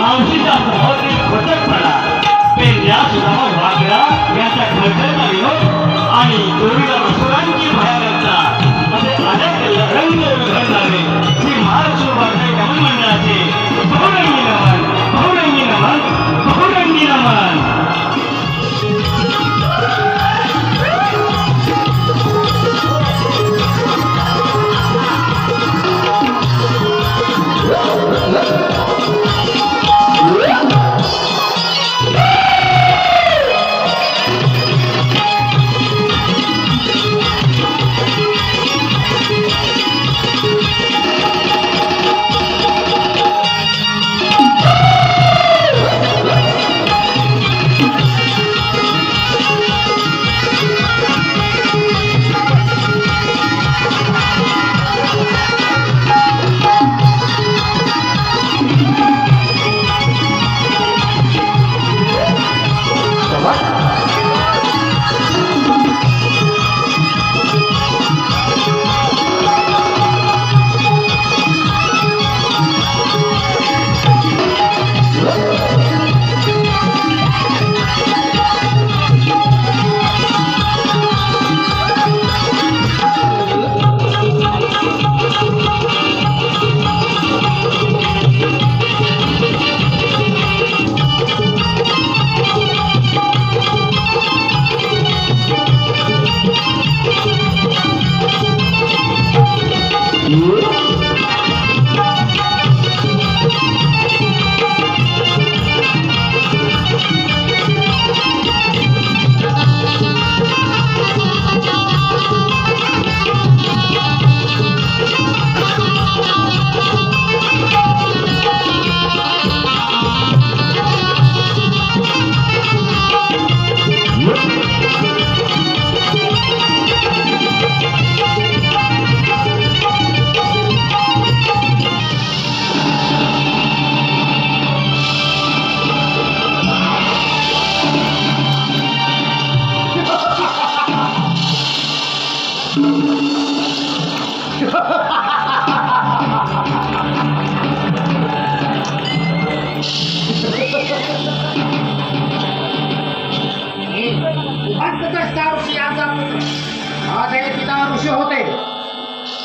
मावशीचा सहोदरी खोटकपणा पेंड्या सुदामा वाकडा यांचा खळखळता विनोद आणि चोरीला मसुरांची भयानकता असे अनेक रंग उघडणारे श्री महाराष्ट्र भारतीय कमल मंडळाचे बहुरंगी नमन बहुरंगी नमन बहुरंगी नमन.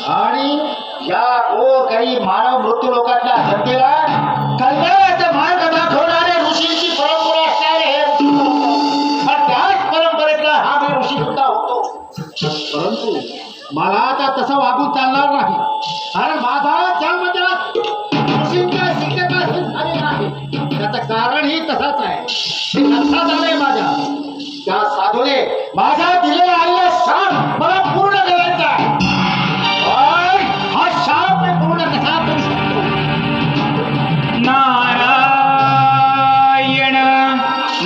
आणि या काही मानव मृत्यू लोकांच्या जनतेला कल्याणाचा मार्ग दाखवणाऱ्या ऋषींची परंपरा असणारे हे ऋषी पण त्याच परंपरेतला हा मी ऋषी सुद्धा होतो. परंतु मला आता तसं वागून चालणार नाही, कारण माझा जन्म त्या ऋषींच्या शिक्षकाशी झालेला आहे. त्याचं कारणही तसंच आहे. हे लक्षात आलंय माझ्या त्या साधूने माझा दिलेला आलेला शाप मला पूर्ण करायचा आहे. शाप मी पूर्ण कसा करू शकतो? नारायण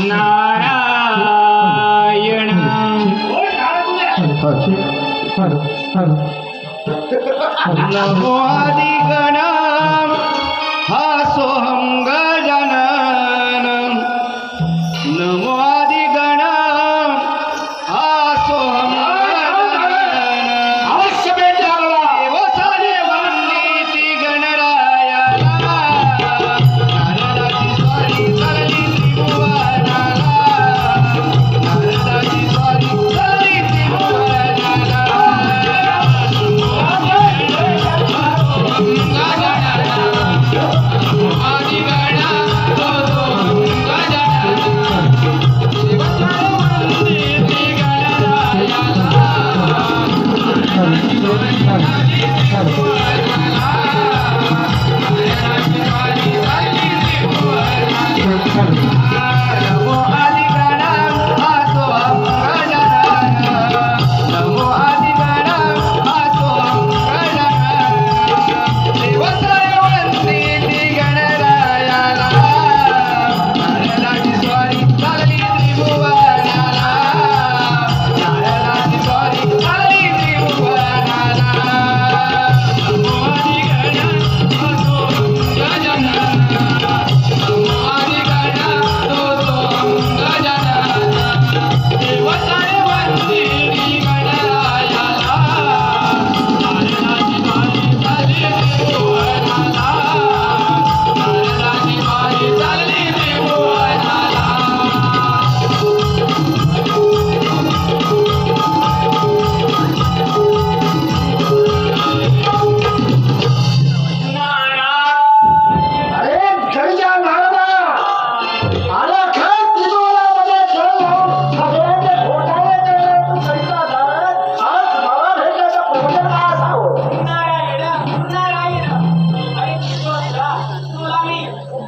नारायण नमो आदिगणं हा सोहं गजानन. नमो आदिगणं हा सोहं आदिगणा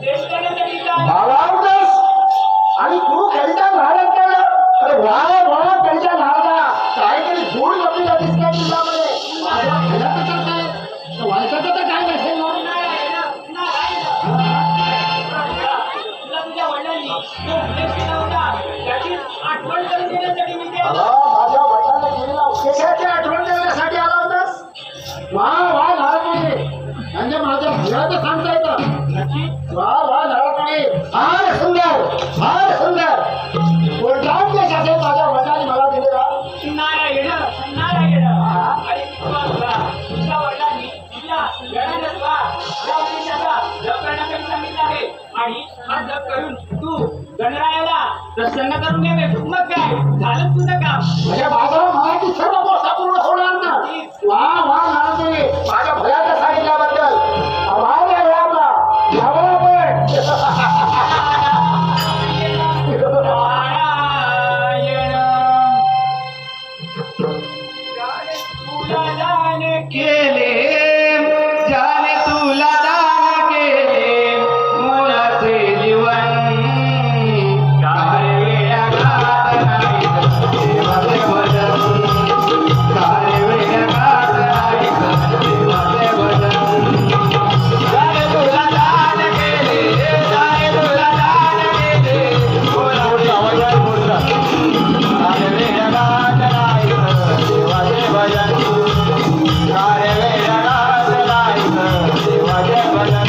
देश करण्यासाठी काय? भावावरच आणि तू त्यांच्या नाराज केलं अरे वा वा त्यांच्या नाराजा काहीतरी गोड लपलेला दिसतंय तुझ्यामध्ये माझ्या भल्याचं तर काय तर वाईटाचं तर काय नसेल ना? तुला तुझ्या वडिलांनी जो उपदेश केला होता त्याची आठवण करून देण्यासाठी मी ते मला माझ्या वडिलांना केलेला उपदेशाची आठवण देण्यासाठी आला होतास वा वा नारळपणे म्हणजे माझ्या भल्याचं सांगता येतं वा वा नारळपणे फार सुंदर कोणता उपदेश असेल माझ्या वडिलांनी मला दिलेला नारायण नारायण आणि तुझ्या वडिलांनी तुला गणेशवा या उपदेशाचा जप करण्यासाठी सांगितलं आहे आणि हा जप करून तू गणरायाला प्रसन्न करून घे मग काय झालं तुझं काम म्हणजे माझा मराठी सर्व गोष्ट पूर्ण होणार ना वा वा नारळपणे माझ्या भल्याचं सांगितल्याबद्दल आभार आहे आपला यावं आपण केले ज्याने तुला दान केले मोलाचे जीवन काय वेळा घात नाही देवाचे भजन काय वेळा घात नाही देवाचे भजन ज्याने तुला दान केले ज्याने तुला दान केले मोलाचे जीवन काय वेळा घात नाही देवाचे भजन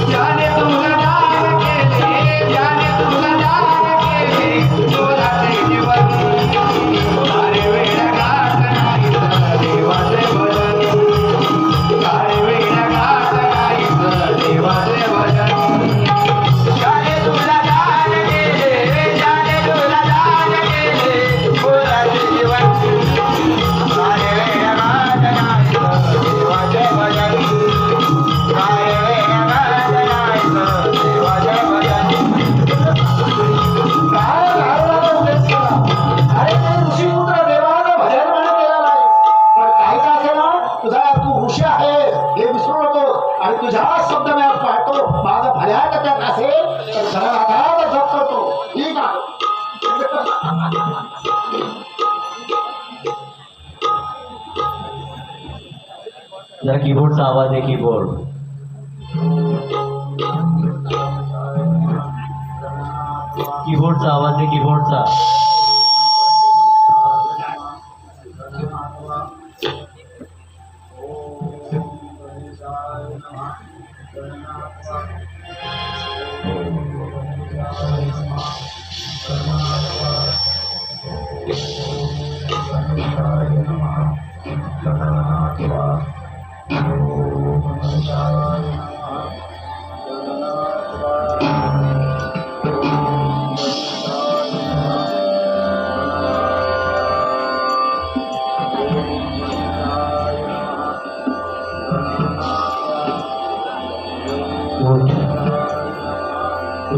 ज्याने तुला दान केले ज्याने तुला दान केले मोलाचे जीवन काय वेळ घात नाही देवाचे भजन काय वेळ घात नाही देवाचे भजन ज्याने तुला दान केले ज्याने तुला दान केले मोलाचे जीवन काय वेळ घात नाही देवाचे भजन काय वेळ घात नाही देवाचे भजन काय नारळाचा उपदेश केला अरे ते ऋषीपुत्र देवाचं भजन म्हणून केलेलं आहे पण काही का असेल ना तुझा तू ऋषी आहे हे विसरू नको आणि तुझ्या शब्द मी आज पाहतो माझं भल्याचं त्यात असेल तर जगन्नाथाचा जप करतो ठीक आहे जरा कीबोर्डचा आवाज आहे कीबोर्ड कीबोर्डचा आवाज आहे कीबोर्डचा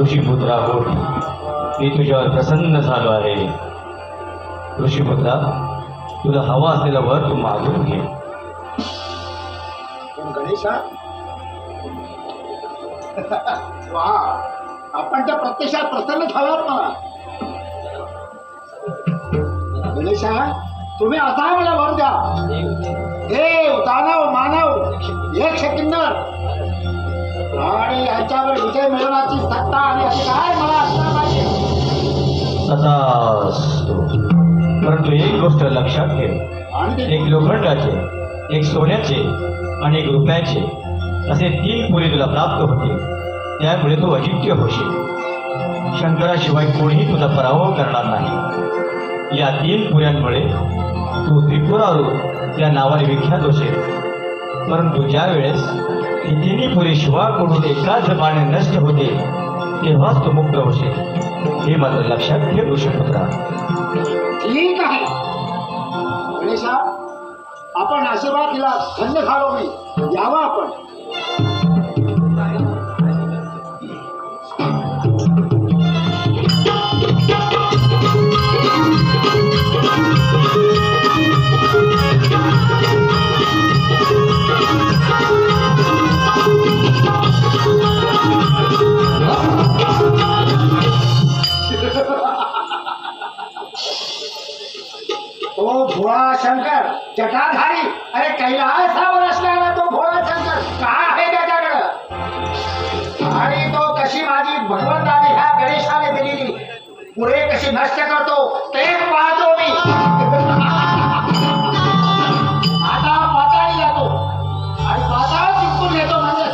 ऋषीपुत्रा होत मी तुझ्यावर प्रसन्न झालो आहे ऋषीपुत्रा तुला हवा असलेला वर तू मागून घे पण गणेशा वा आपण त्या प्रत्यक्षात प्रसन्न झालात मला गणेशा तुम्ही असा मला वर द्या देव दानव मानव एक सेकंदर आणि यांच्यावर विजय मिळवण्याची सत्ता आणि अधिकार मला असला पाहिजे तथास्तु. परंतु एक गोष्ट लक्षात ठेव आणि ते एक लोखंडाचे एक सोन्याचे आणि एक रुपयाचे असे 3 पुरी तुला प्राप्त होतील त्यामुळे तू अजिंक्य होशील शंकराशिवाय कोणीही तुझा पराभव करणार नाही या 3 पुऱ्यांमुळे तू त्रिपुरारू या नावाने विख्यात होशील परंतु ज्या वेळेस ही 3 पुरी शिवाकडून एकाच बाणे नष्ट होते तेव्हाच तू मुक्त होशील हे मात्र लक्षात ठेव ऋषीपुत्रा ठीक आहे गणेशा आपण आशीर्वाद दिला धन्य झालो मी यावं आपण भोळा शंकर जटाधारी, अरे कैलासावर असणारा तो भोळा शंकर काय आहे त्याच्याकडं? आणि तो कशी माझी भगवंताने ह्या गणेशाने दिलेली पुढे कशी नष्ट करतो ते पाहतो मी. आता पाताळी जातो आणि पाताळ जिंकून घेतो म्हणजे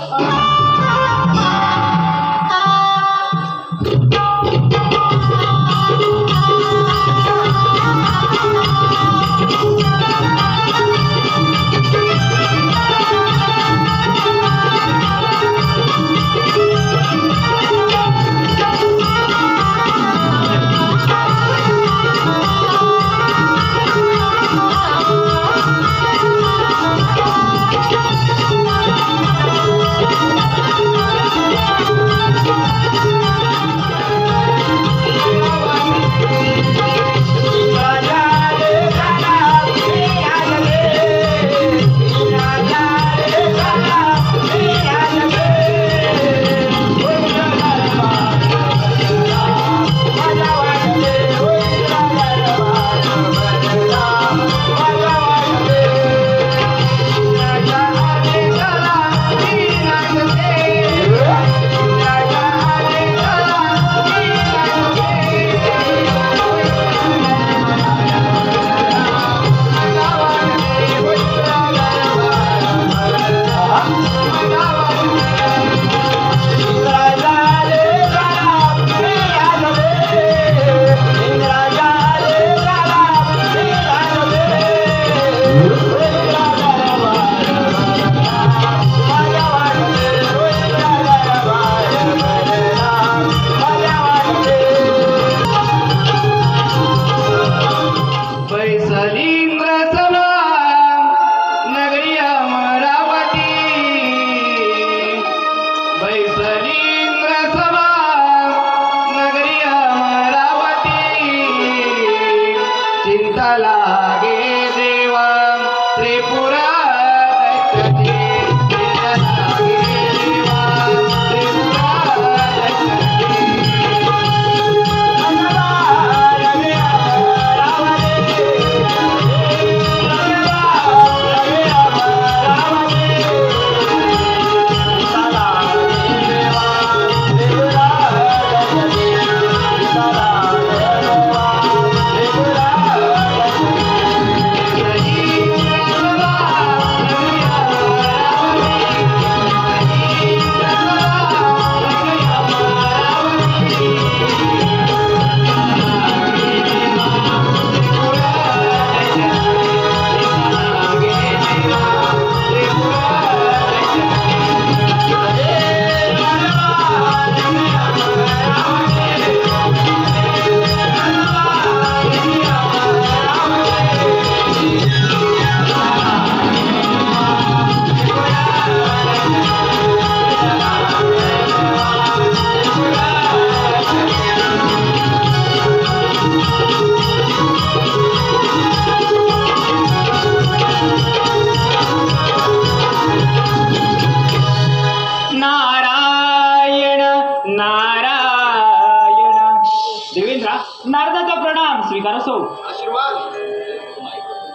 नारदाचा प्रणाम स्वीकार असो.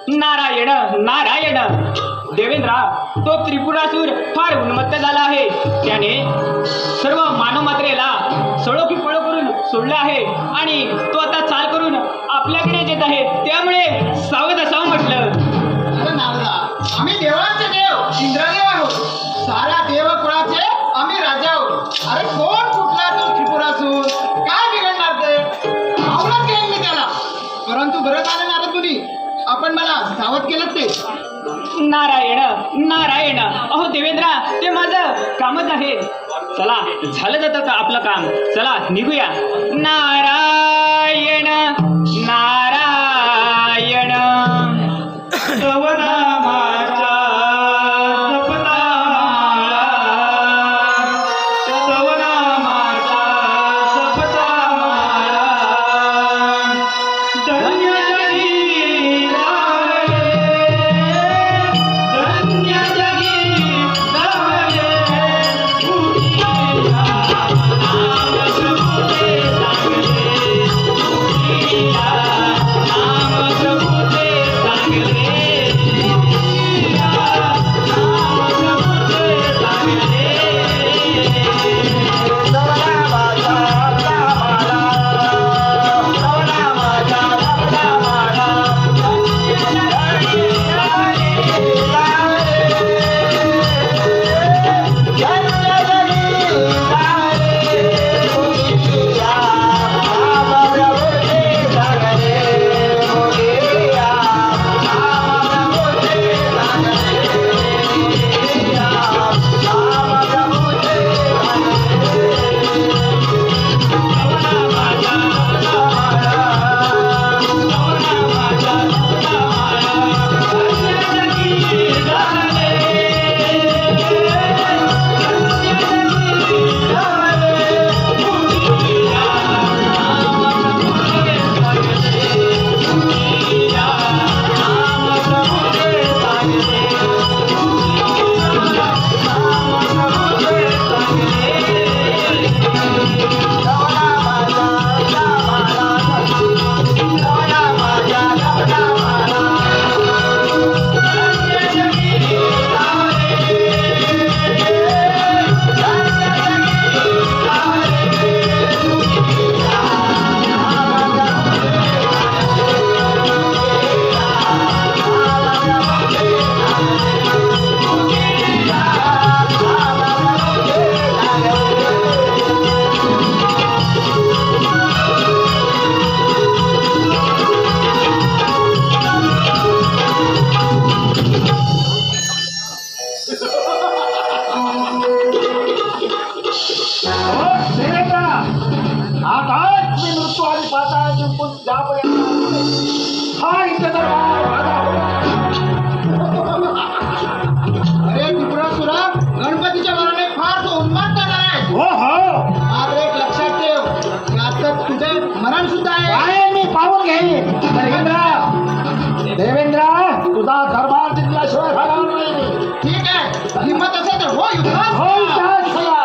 नारायण नारायण. देवेंद्रा, तो त्रिपुरासूर फार उन्मत्त झाला आहे. त्याने सर्व मानव मात्रेला सळो की पळो करून सोडले आहे आणि तो आता चाल करून आपल्याकडे येत आहे. त्यामुळे सावध असावं म्हटलं. अरे नारदा, आम्ही देवांचे देव इंद्रदेव आहोत. साऱ्या देवकुळाचे आम्ही राजा आहोत. अरे कोण कुठला तो त्रिपुरासूर, काय बिघडणार ते? आवडत घेईन मी त्याला. परंतु बरं झालं नारद मुनी, आपण मला सावध केलं ते. नारायण नारायण. अहो देवेंद्रा, ते माझं कामच आहे. चला, झालं जातं का आपलं काम. चला निघूया. नारायण नारायण. तव नामाचा जपता माळा, तव नामाचा जपता माळा. धन्य जगी रावले, धन्य जगी रावले. उठिया नाम जपते लागले, उठिया आताच मी मृत्यू आणि पाताळ जिंकून ज्यापर्यंत हा इथे दरबार माझा अरे त्रिपुरासुरा, गणपतीच्या मनाने फार तो उन्माद करणार आहे. हो हो मात्र एक लक्षात ठेव, यात तुझे मरण सुद्धा आहे. काय मी पाहून घेईन. देवेंद्र तुझा दरबार जिंकल्याशिवाय राहणार नाही. ठीक आहे, हिंमत असेल तर हो युद्धास. हो इतिहास चला.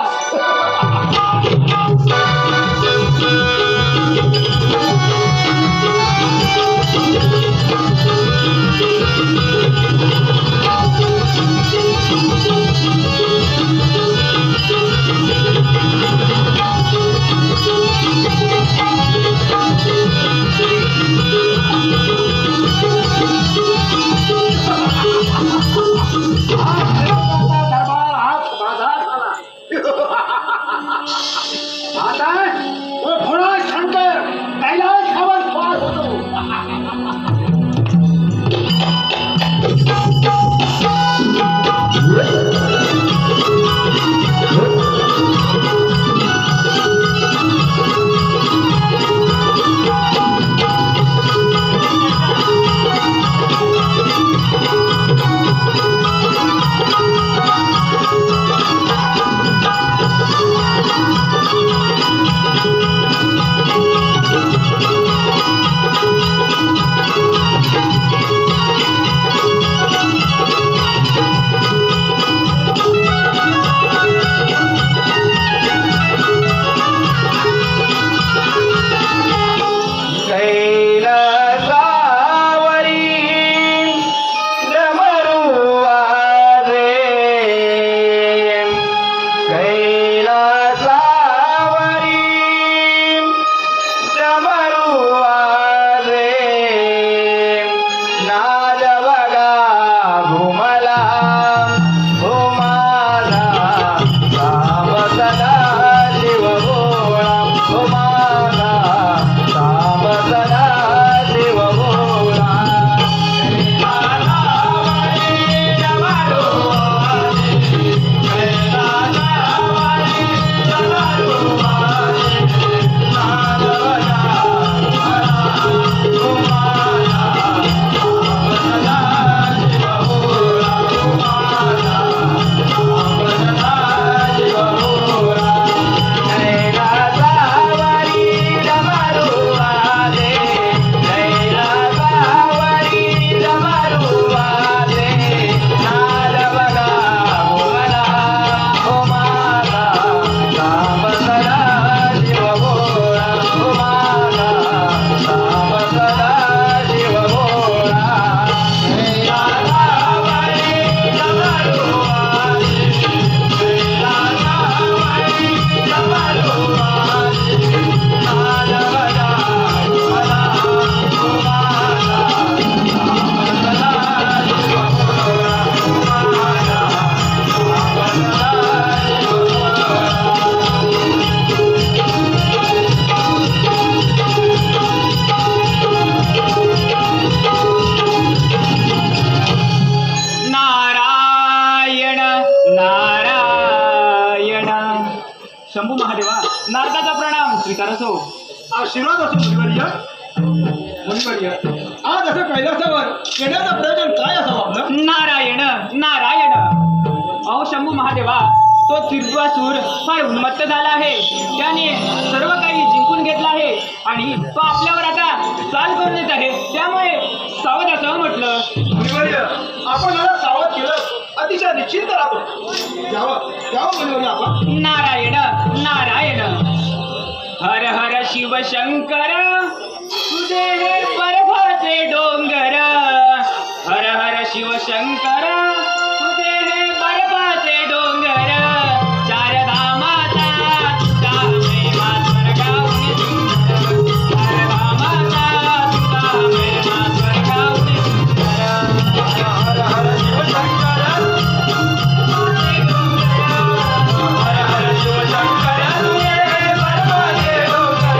दरबार हात बाजार झाला. आता तो थोडा शंकर कैलासावर पार होतो. शंभू महादेवा, नारदाचा प्रणाम स्वीकार असो. आशीर्वाद असो मुनिवर्य. मुनिवर्य, आज असं कैलासावर येण्याचं प्रयोजन काय असावं आपलं? नारायण नारायण. अहो शंभू महादेवा, तो त्रिपुरासूर फार उन्मत्त झाला आहे. त्याने सर्व काही जिंकून घेतलं आहे आणि तो आपल्यावर आता चाल करून येत आहे. त्यामुळे सावध असावं म्हटलं. मुनिवर्य, आपण याला सावध केलं अतिशय निश्चिंत राहतो. द्यावं मुनिवर्य आपण. नारायण नारायण. हर हर शिव शंकर, तुझे हे बर्फाचे डोंगर. हर हर शिव शंकर, तुझे हे बर्फाचे डोंगर. चार धामाचा तुझा महिमा स्वर्गाहून सुंदर. चार धामाचा तुझा महिमा स्वर्गाहून सुंदर. हर हर शिव शंकर, तुझे डोंगर. हर हर शिव शंकर, तुझे हे बर्फाचे डोंगर.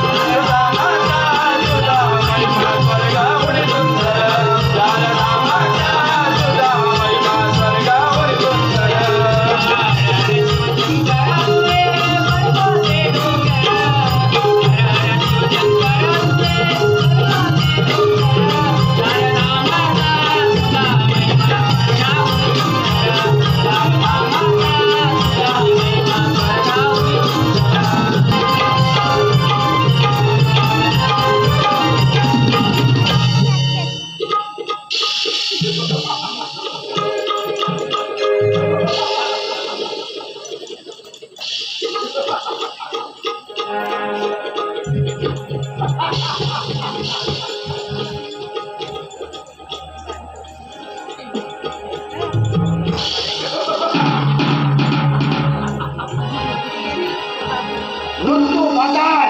चार धामाचा तुझा महिमा स्वर्गाहून सुंदर. चार धामाचा तुझा मृत्यू पाताळ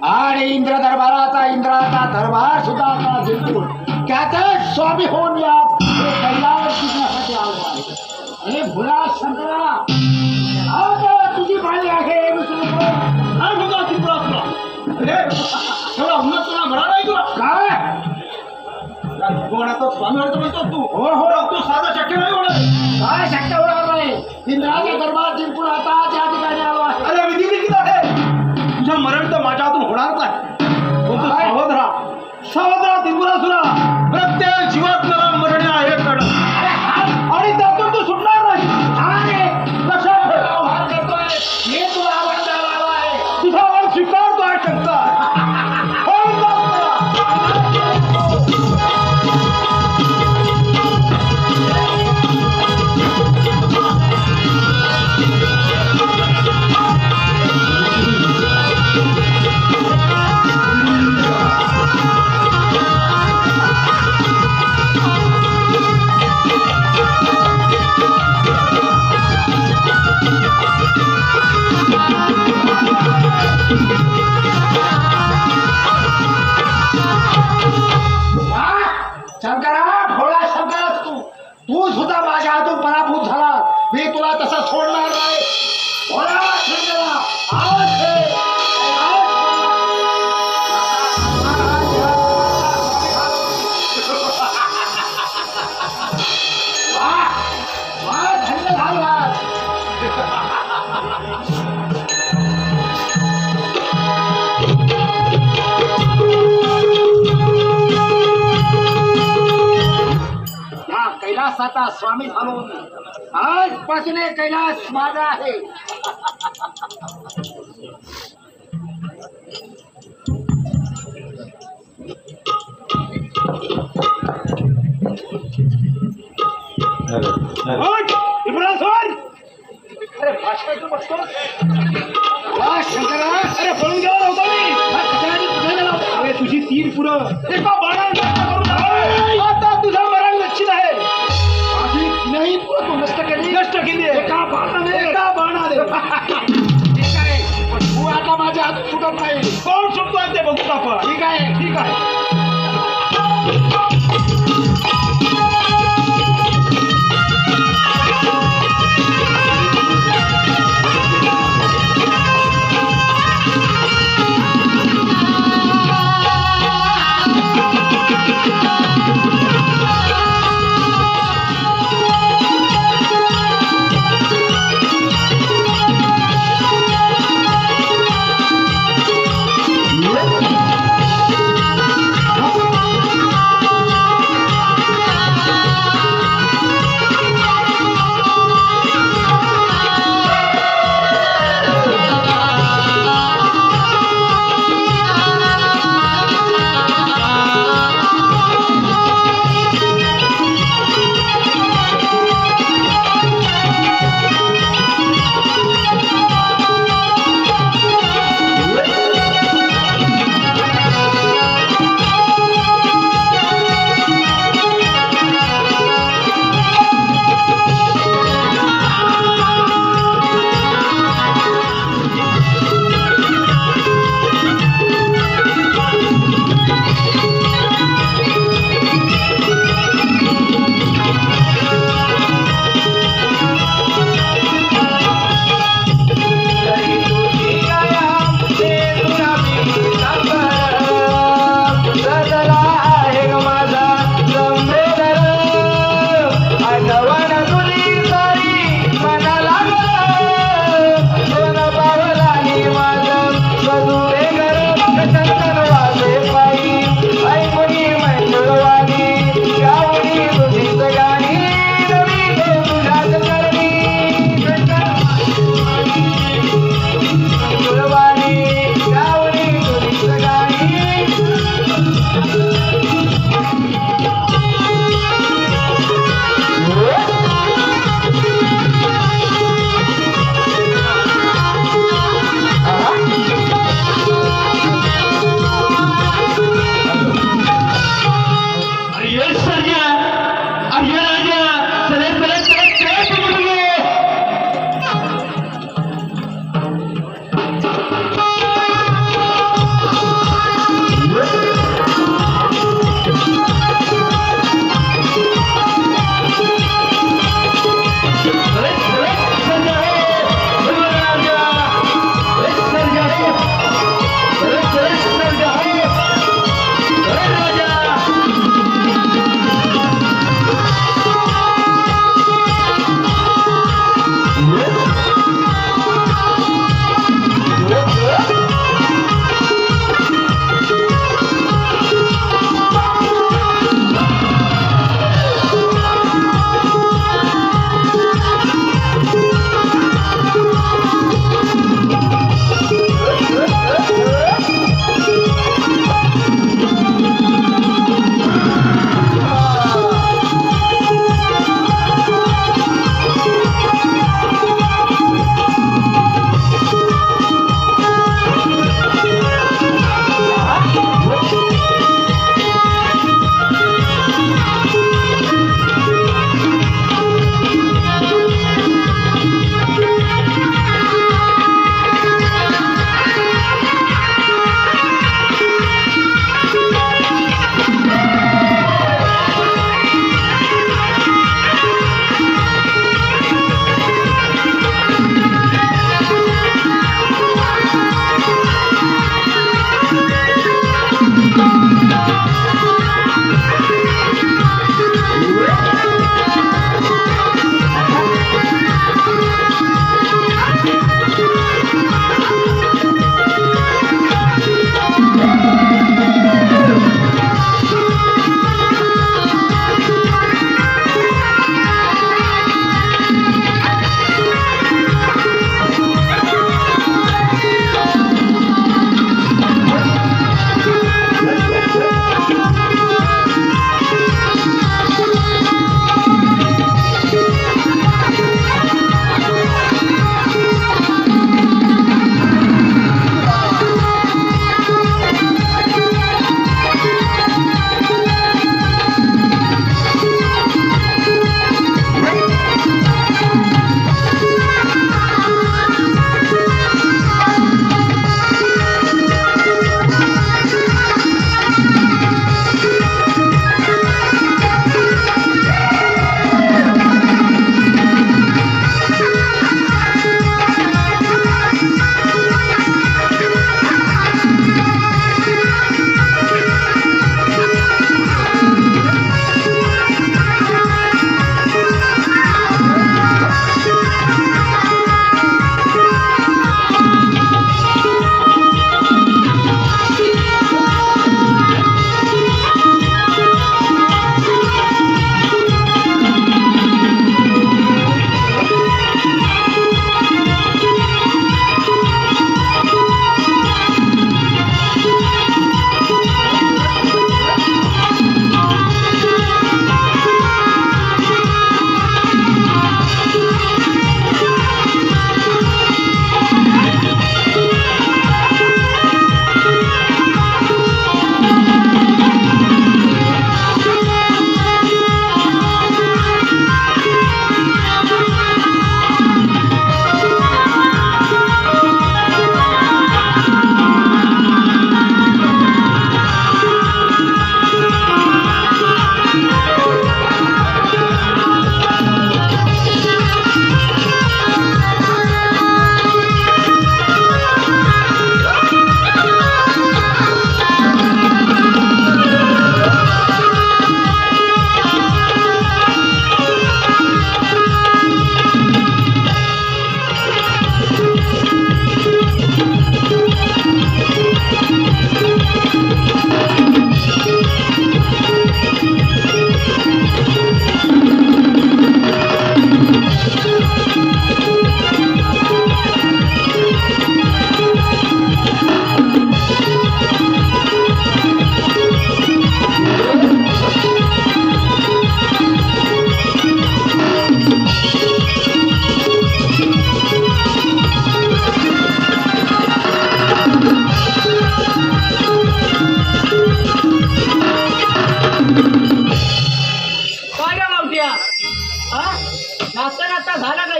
आणि इंद्र दरबाराचा इंद्राचा दरबार सुद्धा आता जिंकून त्यातच स्वामी होऊन या हे कैलास शिकण्यासाठी आलो आहे. हे भुला शंकरा आता तुझी पाळी आहे विसरू नको. काय बघा त्रिपुरासुरा अरे एवढा उन्नत तुला घडा नाही तुला काय कोणाचा स्वामी अर्थ म्हणतोस तू हो हो तू साधा शक्य नाही होणार काय शक्य होणार नाही. इंद्राचा दरबार जिंकून आता त्या ठिकाणी आलो आहे. अरे विधी लिखित आहे तुझं मरण तर माझ्या हातून होणारच आहे पण तू सावध राहा त्रिपुरासुरा. प्रत्येक जीवात्म्याला मरण आहे कड आणि त्यातून तू सुटणार नाही. अरे लक्षात ठेव. आव्हान करतोय हे तुला आव्हान आलो आहे. तुझा आवाज स्वीकारतो आहे शंकर. शंकरा भोळा शंकर तू सुद्धा माझ्या हातून पराभूत झाला. मी तुला तसा सोडणार नाही. भोळा शंकरा आवाज दे. धन्य झाला. या कैलासाचा स्वामी झालो. आजपासून हे कैलास माझा आहे. अरे भाषणाचं बघतो वा शंकरा. अरे पळून गेला नव्हता मी. हा कचऱ्याने कुठे गेला होता? अरे तुझी 3 पुरं एका बाणाने नष्ट करून टाकली. आता तुझं मरण निश्चित आहे. माझी नाही तू नष्ट केली. नष्ट केली आहे. एका बाणाने. एका बाणाने. ठीक आहे पण तू आता माझ्या हातून सुटत नाही. कोण सुटतोय ते बघू आपण. ठीक आहे ठीक आहे.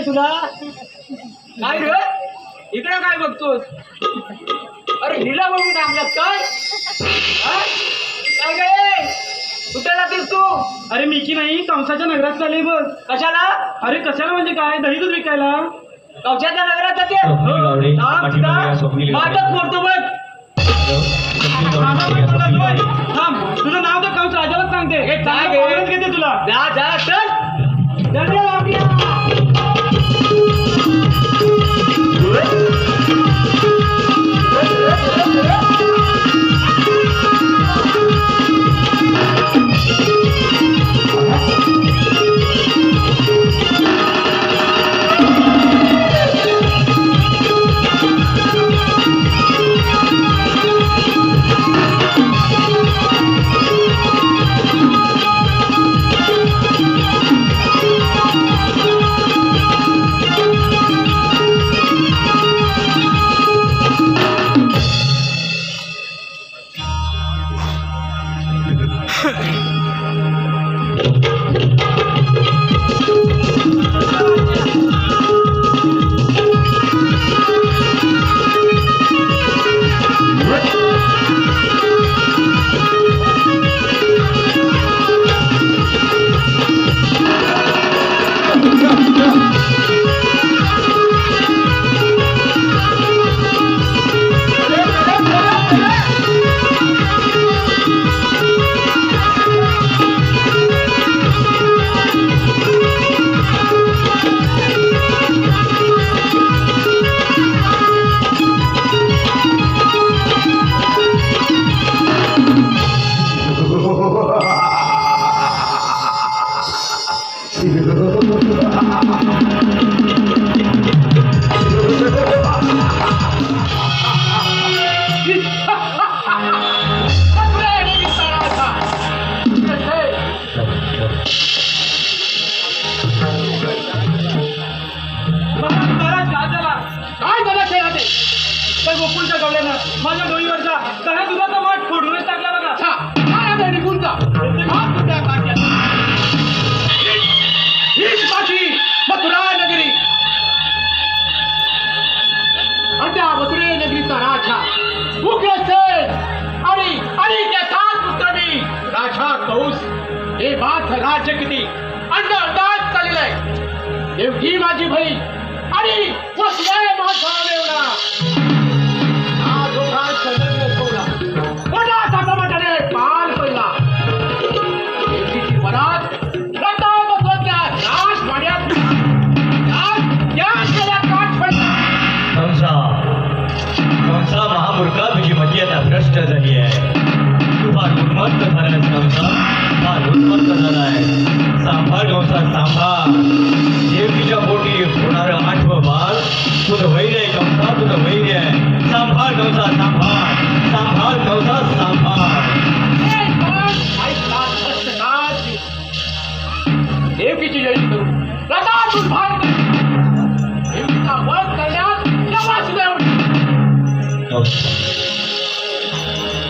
तुला काय रे इकडे काय बघतोस? अरे हिला बघून थांबलास काय? काय गे कुठे जातेस तू? अरे मी की नाही कंसाच्या नगरात चालले बस. कशाला? अरे कशाला म्हणजे काय दही दूध विकायला. कवशाच्या नगरात जाते? वाटत मोडतो बघ. थांब तुझं नाव तर कंस राजालाच सांगते. हे काय गे? आवडत घेते तुला. जा जा चल जल्दी लावूया. गोकुळच्या गवल्यानं माझ्या डोईवरचा दहा दुधाचा माठ फोडूनच टाकला बघा. निघून जा. हीच माझी मथुरा नगरी आणि त्या मथुरे नगरीचा राजा उग्रसेन आणि आणि त्याचा पुत्र मी राजा कौस. हे माझं राज्य किती अंदाज चाललेलं आहे. देवकी माझी बहीण आणि वसले माझा मेवणा हा दोघा संलग्न ठेवला. मोठा साठामाटाने पाल पडला. देवकीची वरात कंसा महामूर्खा तुझी मती आता भ्रष्ट झाली आहे. तू फार उन्मत्त झालायस कंसा, फार उन्मत्त झालाय. सांभाळ कंसा सांभाळ. देवकीच्या पोटी होणार आठवं बाल तुझं वैर आहे कंसा, तुझं वैर आहे. सांभाळ कंसा सांभाळ, सांभाळ कंसा सांभाळ. देवकीची जयंती करू रथातून भाग देवकीचा वध करण्यात वासुदेव.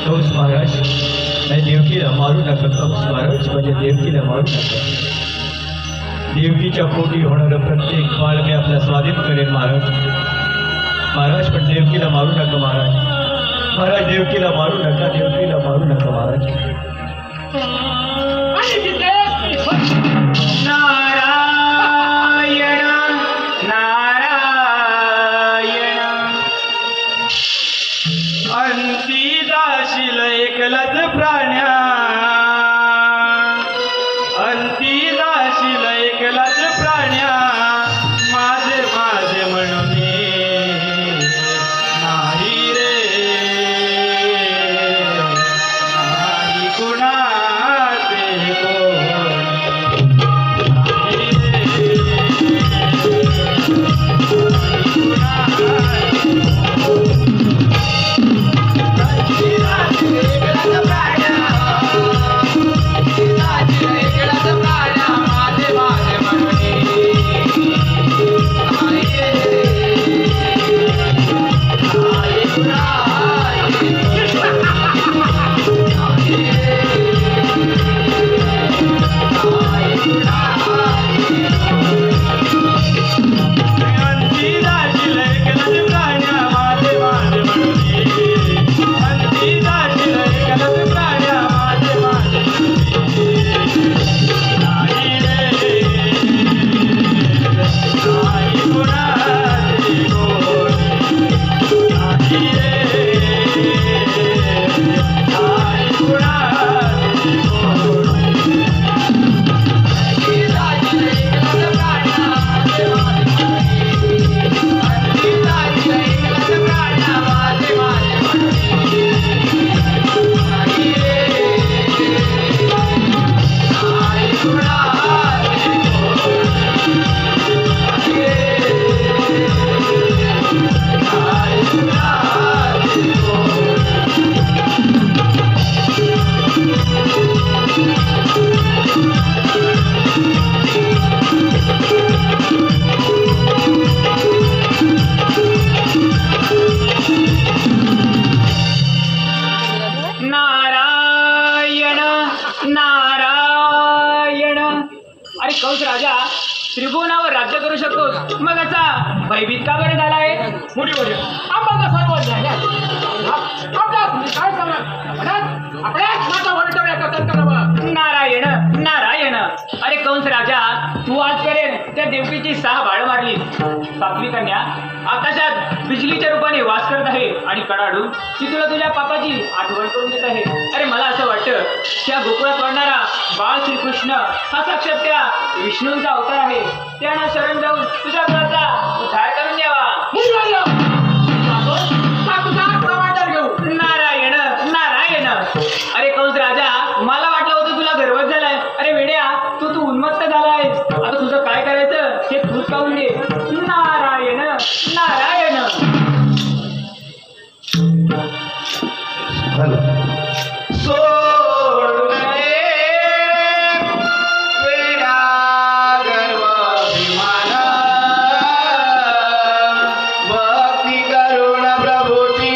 कौस महाराज देवकीला मारू नका. कौस महाराज म्हणजे देवकीला मारू नका. देवकीच्या पोटी होणारं प्रत्येक बाळ मी आपल्या स्वाधीन करेन महाराज. महाराज पण देवकीला मारू नका महाराज. महाराज देवकीला मारू नका, देवकीला मारू नका महाराज. नारायण नारायण अंती जाशील एकलाच प्राण्या, अंती जाशील एकलाच प्राण्या. माझे माझे म्हणून नाही रे नाही कुणाचे कोणी. कंस राजा त्रिभुवनावर राज्य करू शकतो, मग असा भयभीत का बरं झालाय? मुलीवर आम्हाला सर्व काय आपल्याच माझा वरटवल्या कथन करावं. नारायण नारायण. अरे कंस राजा, तू आजपर्यंत त्या देवकीची 6 बाळ मारली. 7वी कन्या आकाशात बिजलीच्या रूपाने वास करत आहे आणि कडाडून ती तुला तुझ्या पापाची आठवण करून देत आहे. अरे मला असं वाटतं त्या गोकुळात वाढणारा बाळ श्रीकृष्ण हा साक्षात त्या विष्णूंचा अवतार आहे. त्यांना शरण जाऊन तुझ्या कुळाचा उद्धार करून द्यावा. नारायण नारायण. अरे कंस राजा, मला वाटलं होतं तुला गर्वच झालाय. अरे वेड्या, तू उन्मत्त झालायस. आता तुझं काय करायचं हे तूच पाहून घे. नारायण नारायण. भक्ती करुण प्रभूची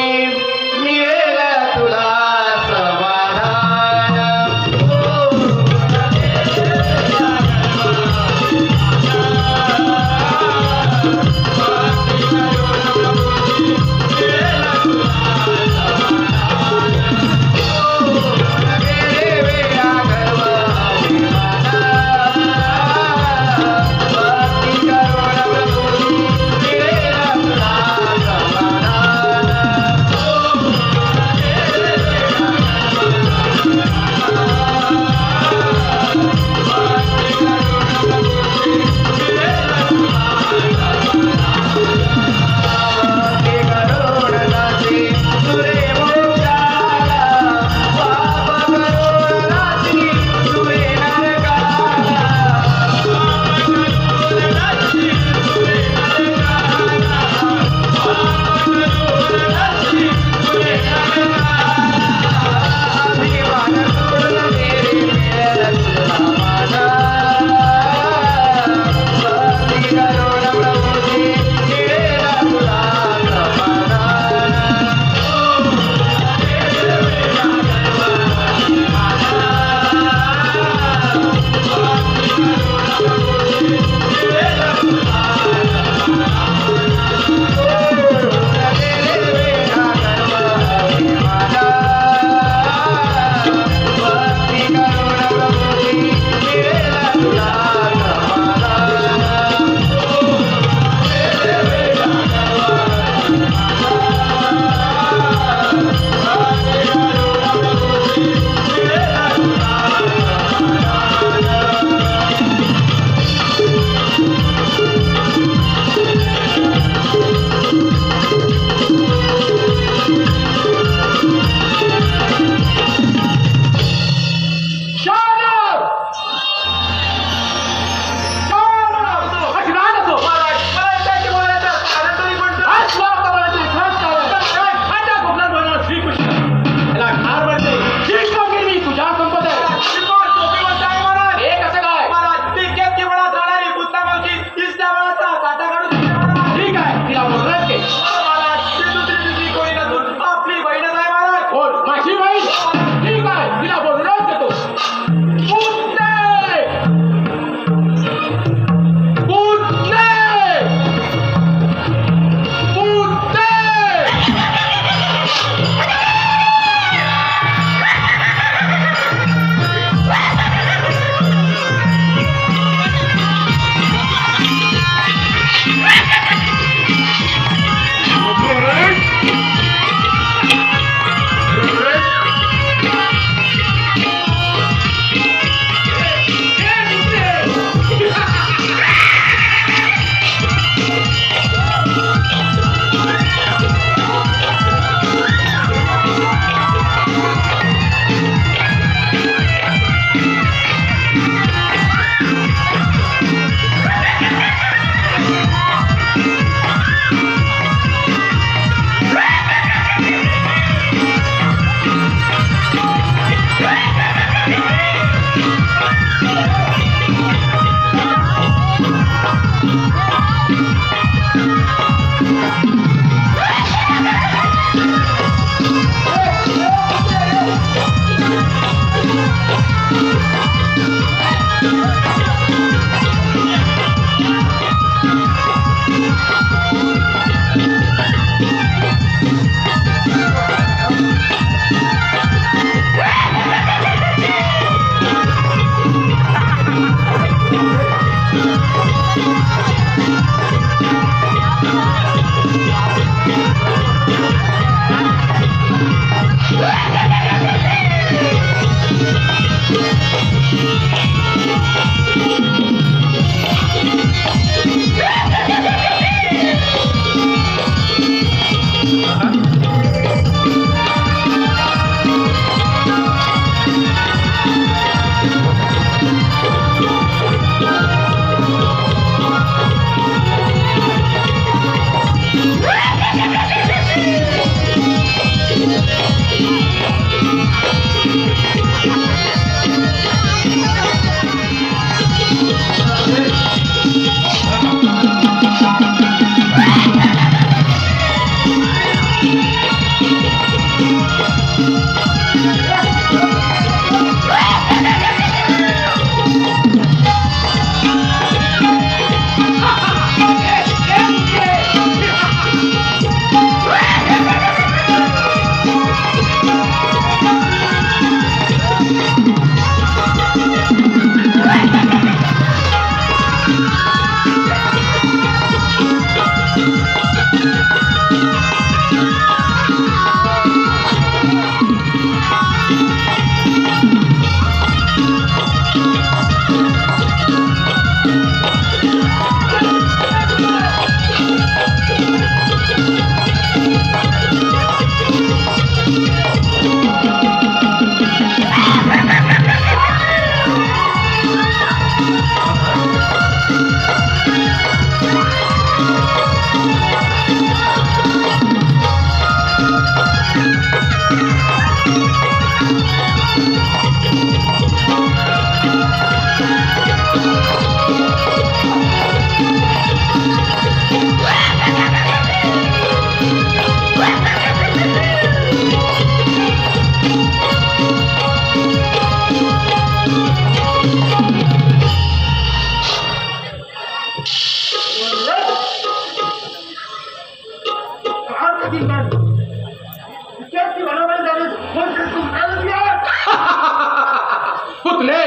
पुतले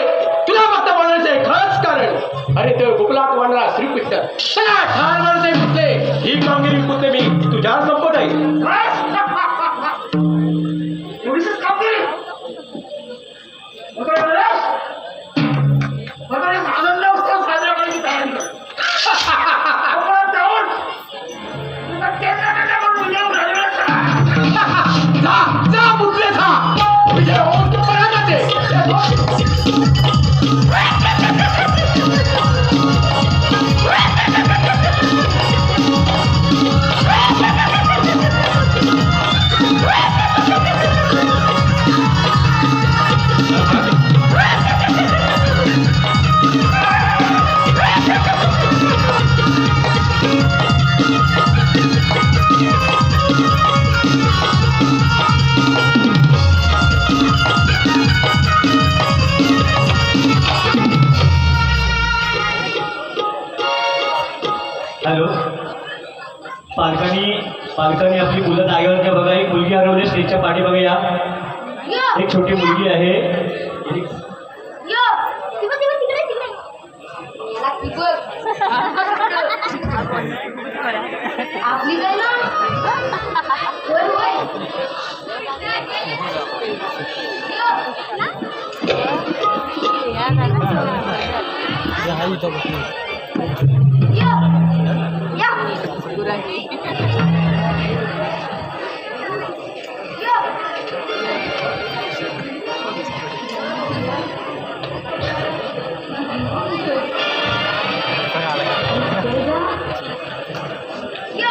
तुला फक्त बोलायचंय खरंच कारण अरे ते गोकुलात वाढला श्रीकृष्ण चला ठार माणसे पुतले ही कामगिरी पुतले मी तुझ्या संपत आहे आनंद उत्सव साजरा करायची तयारी कर. आपण जाऊन तुला केंद्राकडे म्हणून येऊन राहिला का? जा जा पुतले जा विजय होऊन तू परत येते. हॅलो पालकांनी आपली मुलं जागेवर का बघा. एक मुलगी हरवली स्टेजच्या पाठी बघा या. एक छोटी मुलगी आहे. आपली काय ना होय होय Yeah.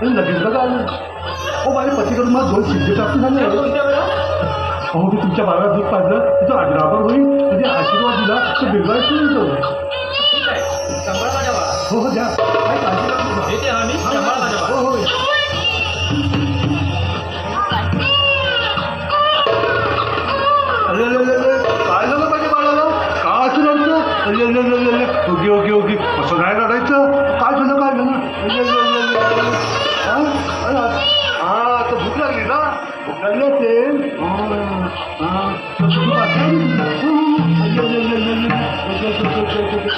लगेच बघा हो माझ्या पतीकडून मला 2 सिद्धी प्राप्त झाले कोणत्या वेळा अहो मी तुमच्या बाळाला दूध पाजलं तिथं आजराबर होईल म्हणजे आशीर्वाद दिला तर बिघडायचं नाही तो ठीक आहे सांभाळ माझ्या बाळा हो हो द्या काय काळजी करू नका. येते हा मी सांभाळ माझ्या बाळा हो हो अरे अरे अरे काय झालं माझ्या बाळाला का असं रडतं अरे अरे अरे अरे ओके ओके ओके असं नाही रडायचं काय झालं काय झालं अरे अरे अरे अरे अरे हा आता भूक लागली ना भूक लागली असेल हां तर भूक असेल अरे अरे अरे काय करायचं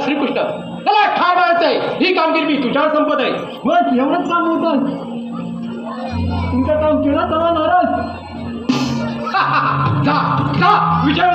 श्रीकृष्ण त्याला ठार मारायचंय. ही कामगिरी मी तुझ्यावर संपत आहे. बस एवढंच काम होतं. तुमचं काम केलं तर नाराज. जा जा विजय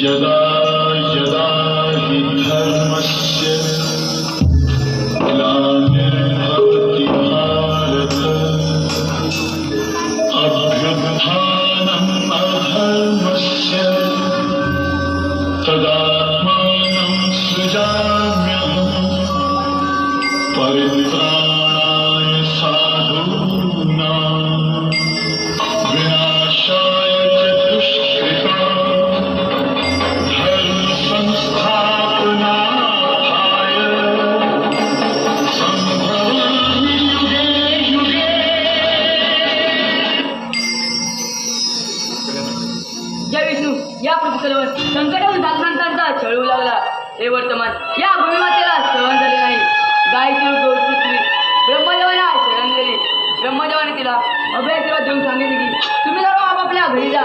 यदा यदा हि धर्मस्य ग्लानिर्भवति भारत अभ्युत्थानम् अधर्मस्य तदात्मानं सृजाम्यहम् परित्राणाय साधूनां विनाशाय च दुष्कृताम् संस्थापनाय संभवामि युगे युगे. जय विष्णू या पृथ्वीवर संकटावरून साधनांचा छळू लागला. हे वर्तमान या भूमिमातेला सहन झाले नाही. गायची रूप पृथ्वी ब्रह्मदेवाला शरण गेली. ब्रह्मदेवाने तिला अभयसेवा देऊन सांगितले की तुम्ही सर्व आपापल्या घरी जा.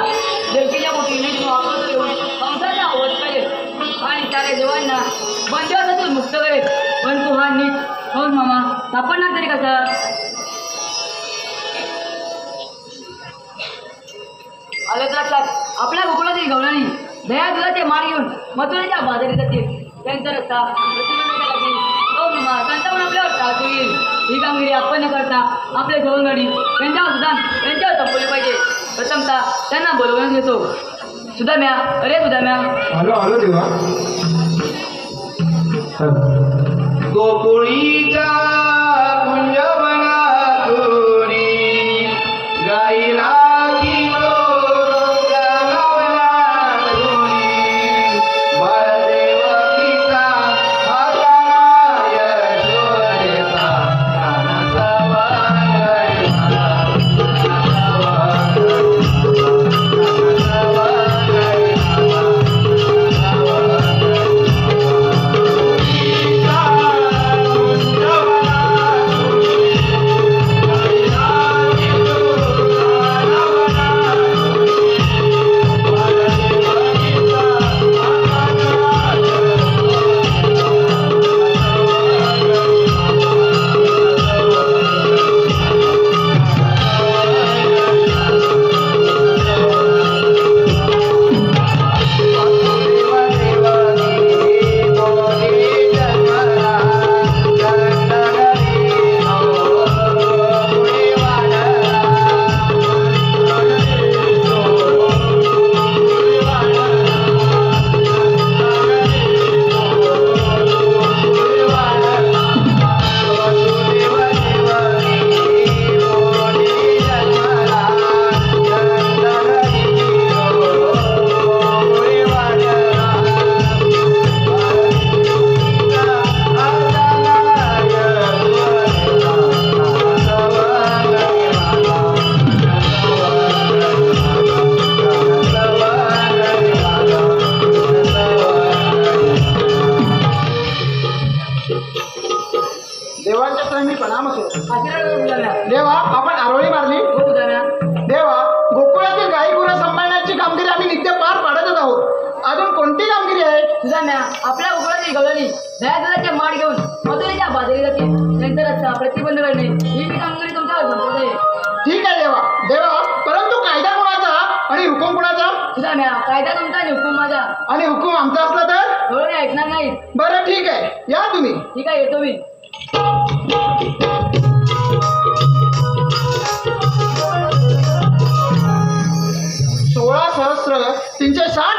देवकीच्या पोटी वापरत येऊन कंसाचा वध करेल आणि साऱ्या देवांना बंदिवासातून मुक्त करेल. परंतु हा नीट होऊन मामा सापडणार तरी कसा? आलं तर लक्षात आपल्या गोकुळातील गवळणी दया दुधाचे मार घेऊन मथुरेच्या बाजारी जातील. त्यांचा रस्ता प्रतिबंधासाठी तो मामा संतावून आपल्यावर टाकू येईल. ही कामगिरी आपण न करता आपले सवंगडी त्यांच्यावर सुद्धा त्यांच्यावर संपवले पाहिजे. प्रथमतः त्यांना बोलवून घेतो. सुदाम्या अरे सुदाम्या. आलो देवा. गोकुळीच्या कुंजवनातुनी गाईला देवा आपण आरोळी मारली. हो सुदाम्या. देवा गोकुळातील गाई गुरं सांभाळण्याची कामगिरी आम्ही नित्य पार पाडतच आहोत. अजून कोणती कामगिरी आहे? सुदाम्या आपल्या उघडातील गवळणी दया दुधाचे मार घेऊन मथुरेच्या बाजारी जातील. त्यांचा रस्ता प्रतिबंध करणे ही मी कामगिरी तुमच्यावर संपवत आहे. ठीक आहे देवा. देवा परंतु कायदा कोणाचा आणि हुकूम कोणाचा? तुझा मेळा कायदा तुमचा आणि हुकूम माझा. आणि हुकूम आमचा असला तर थोडं ऐकणार नाही. बरं ठीक आहे, या तुम्ही. ठीक आहे, येतो मी.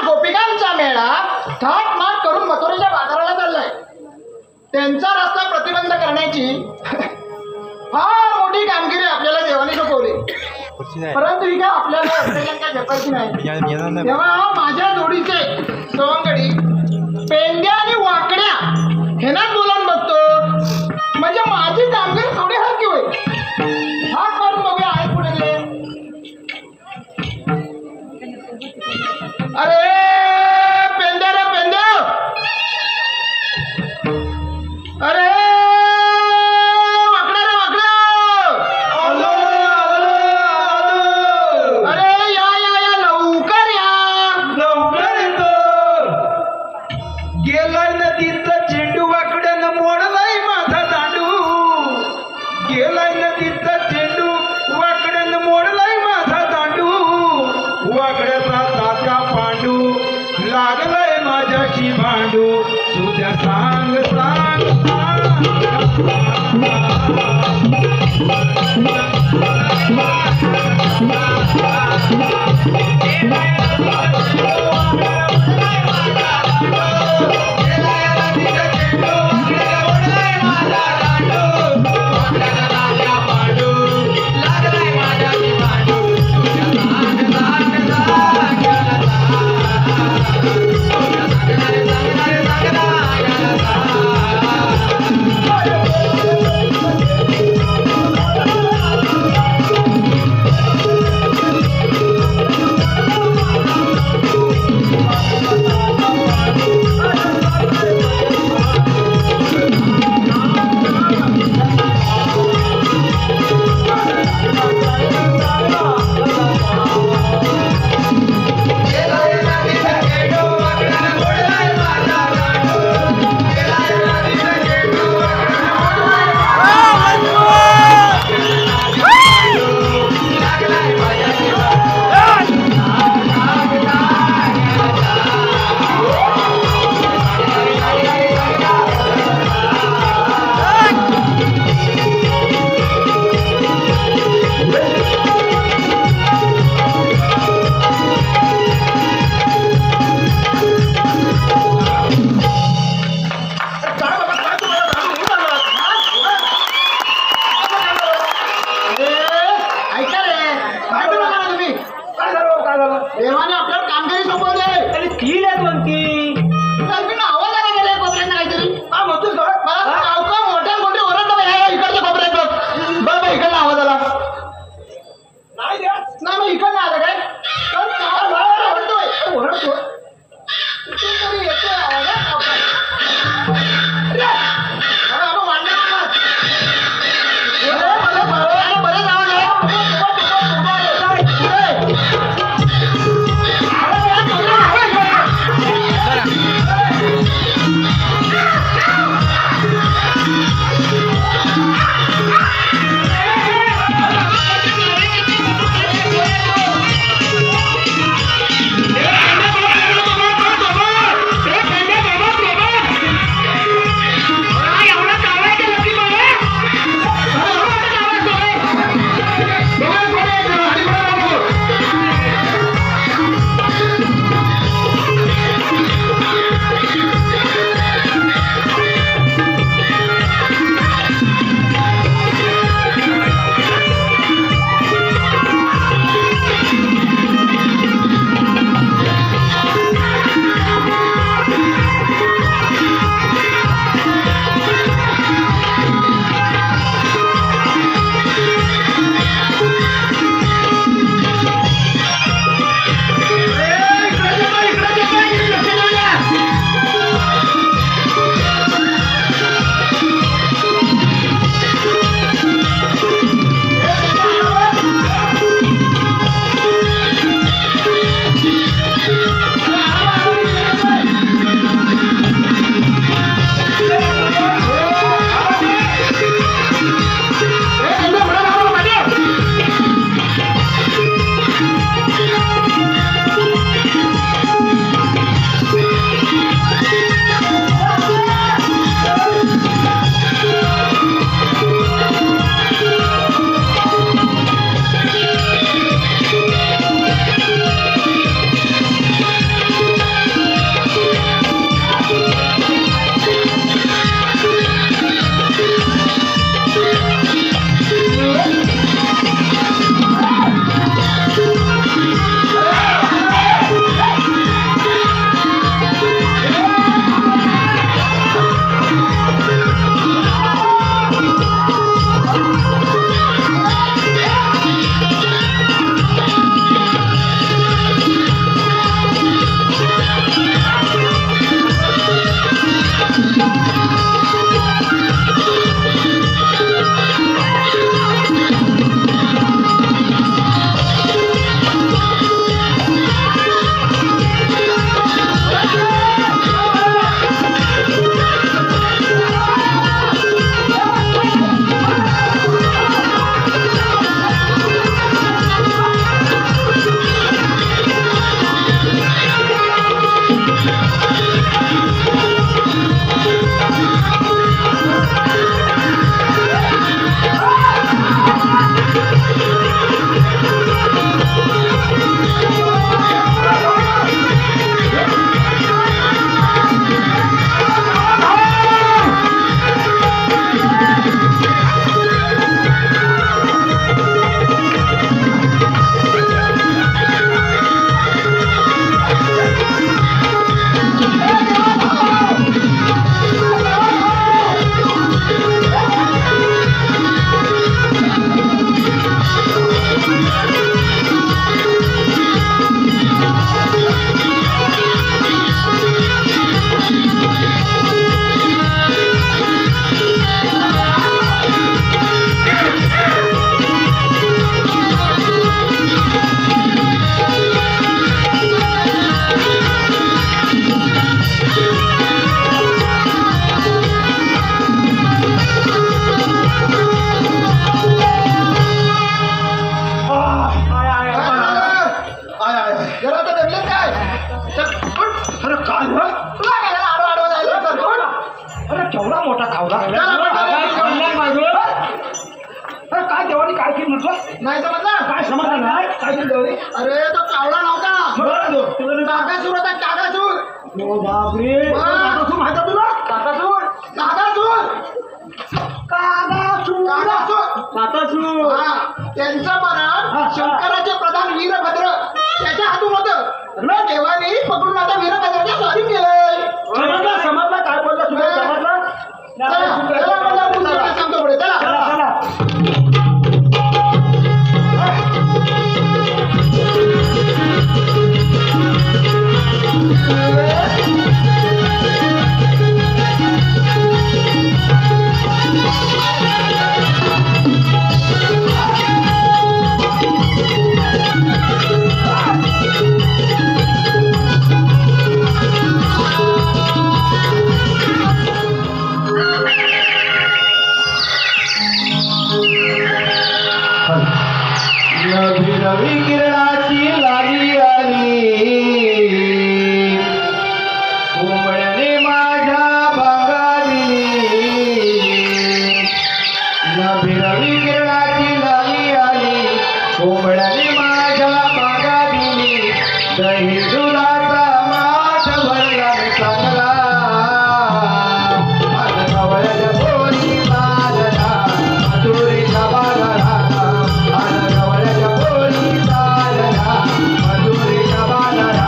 गोपिकांचा मेळा थाटमाट करून मथुरेच्या बाजाराला चाललाय. त्यांचा रस्ता प्रतिबंध करण्याची फार मोठी कामगिरी आपल्याला देवाने सोपवली. परंतु ही काय आपल्याला अडचण जपायची नाही. तेव्हा माझ्या जोडीचे सवंगडी पेंड्या आणि वाकड्या हेनाच बोलावून बघतो, म्हणजे माझी कामगिरी थोडी हलकी होईल. हात मारून बघूया आहे पुढे गेले. अरे पेंड्या रे पेंड्या, अरे वाकडा रे वाकडा, अरे या या या लवकर या. लवकर येतो. गेलाय नदीचा चेंडू वाकड्यानं मोडलाय माझा दांडू. गेलाय नदीचा चेंडू वाकड्यानं मोडलाय माझा दांडू. वाकड्याचा तात्या पांडू लागलाय माझ्याशी भांडू. तुझ्या सांग सांग खावला काय देवानी काय केलं म्हटलं नाही समजला काय समजलं नाही काय केलं देवानी अरे तो कावळा नव्हता काकासूर होता काकासूर बापरे काकासूर माहित आहे तुला काकासूर काकासूर काकासूर हा, त्यांचं मरण शंकराचे प्रधान वीरभद्र त्याच्या हातून होतं न देवाने पकडून आता वीरभद्राच्या स्वाधीन केलंय समजला काय बोलला तुला समजला चला मला पुस्तकात सांगतो पुढे चला चला चला रवी किरणाची लाली आली कोंबड्याने माझ्या बागाविली रवी किरणाची लाली आली कोंबड्याने माझ्या बागाविली दही दुधाचा माठ भरला चांगला माझ्या गवळ्याच्या बोली माझ्या मधुरीचा बाजारा माझ्या गवळ्याच्या बोली माझ्या मधुरीचा बाजारा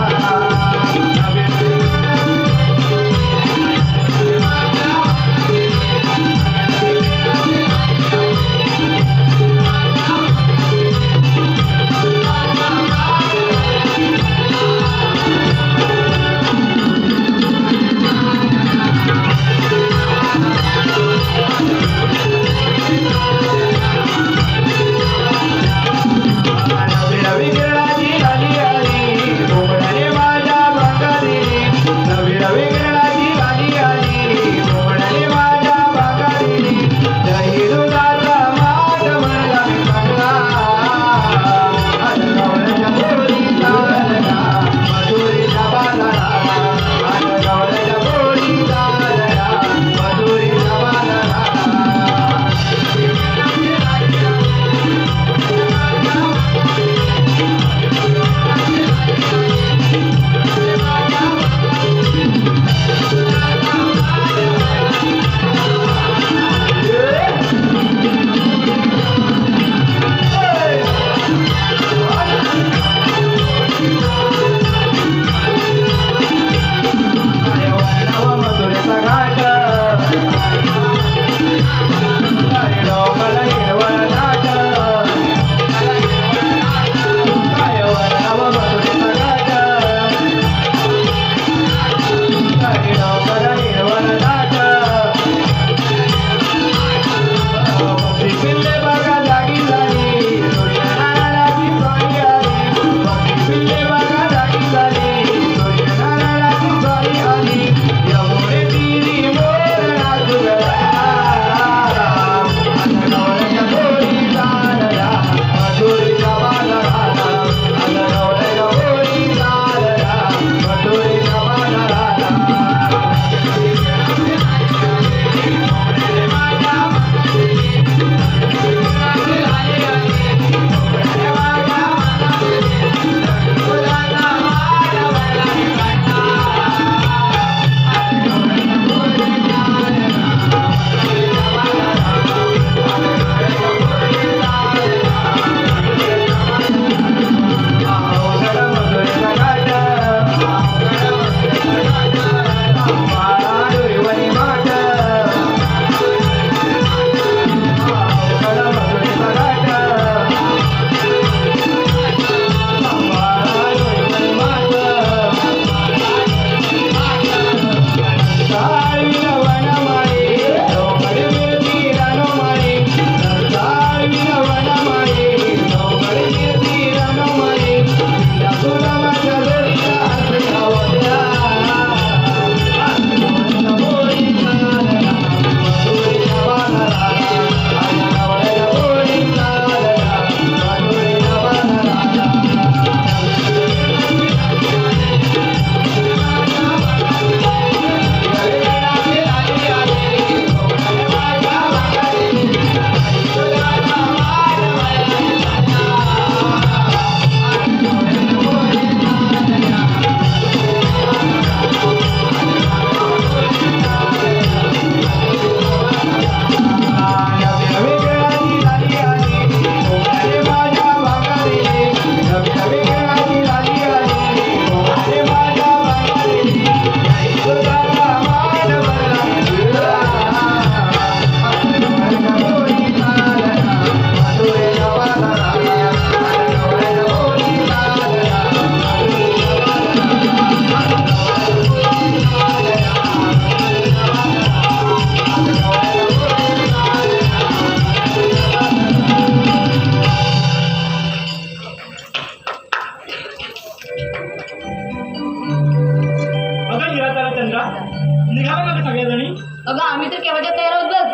निघाला का सगळ्याजणी? अगं आम्ही तर केव्हाच्या तयार आहोत बघ.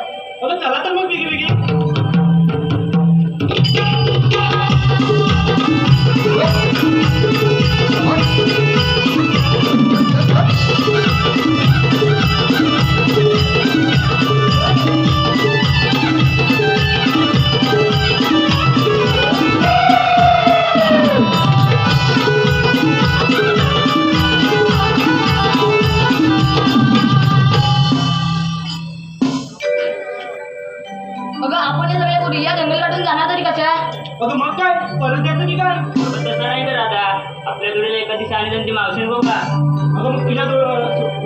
अगं चला तर मग वेगळी अगं आपण या सगळ्या पोरी या जंगल काढून जाणार तरी कशा? अगं मग काय परत यायचं की काय? तसं नाही तर आता आपल्या जोडीला एखादी साडी त्यांची मावशी बघ का. अगं मग तुझ्या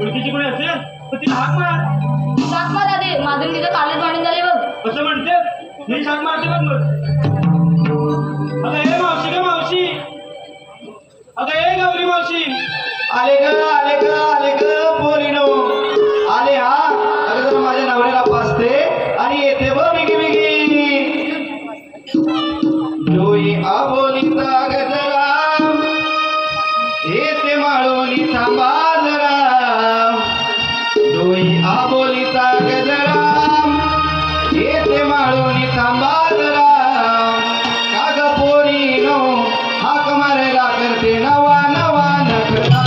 ओळखीची कोणी असेल तर तिला हाक मार. शाक मार आधी माझं तिचं कालच भांडण झाले बघ. असं म्हणते मी शाक मारते बघ मग. अगं हे मावशी ग मावशी, अगं हे गौरी मावशी, आले ग पोरीनो आले. हा अगं जरा माझ्या नवऱ्याला पाचते आणि येते बघ बिगी डोई आबोलीचा गजरा येते माळोली थांबा जरा. डोई आबोलीचा गजरा येते माळोली थांबा जरा. काग पोरीनो हाक मारायला करते नवा नवा नखरा.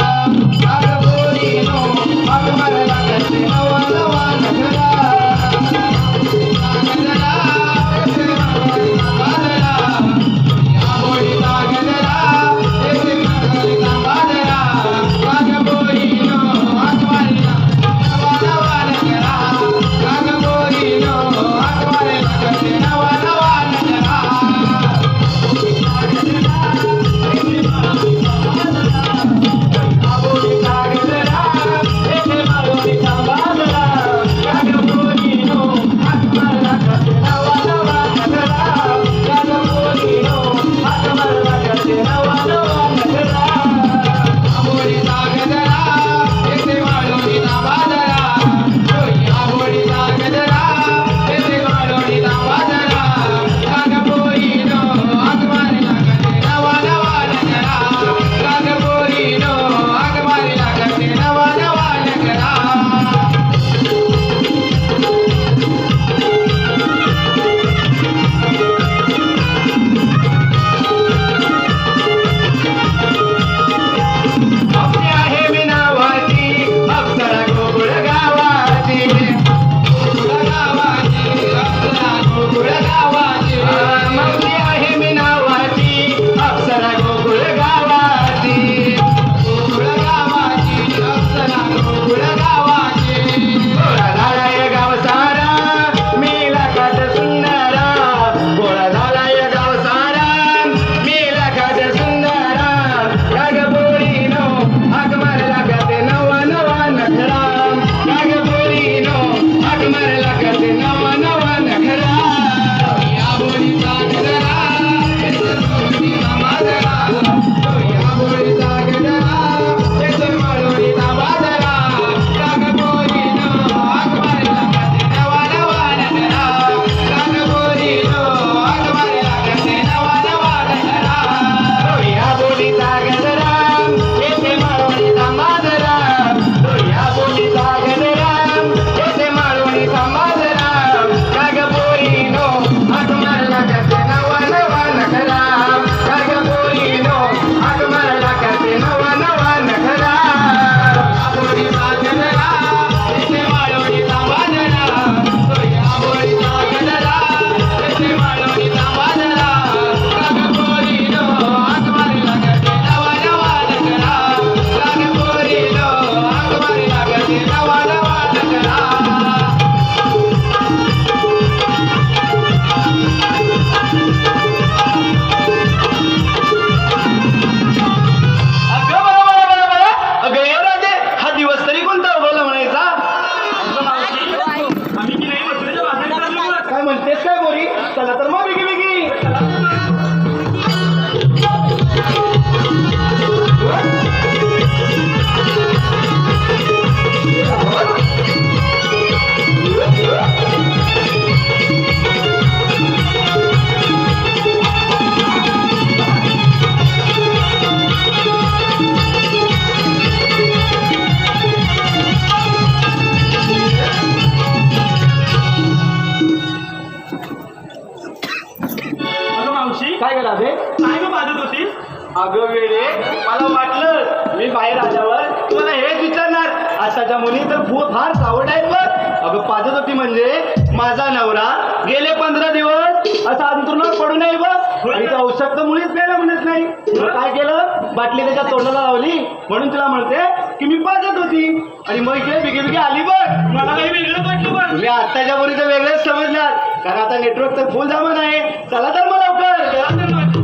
भिडे मला वाटलं मी बाहेर आल्यावर तुम्हाला हेच विचारणार. आताच्या मुली तर फार सावड आहेत बघ. अगं पाजत होती म्हणजे माझा नवरा गेले 15 दिवस असा अंतरुणावर पडू नये बघ. आणि तो औषध तर मुलीच प्यायला म्हणत नाही. मग काय केलं, बाटली त्याच्या तोंडाला लावली म्हणून तुला म्हणते की मी पाजत होती. आणि मग इकडे बिगे आली बघ. मला काही वेगळं वाटलं बघ. तुम्ही आत्ताच्या मुलीचं वेगळंच समजणार, कारण आता नेटवर्कचा फुल जमान आहे. चला तर मग लवकर. चला तर मग.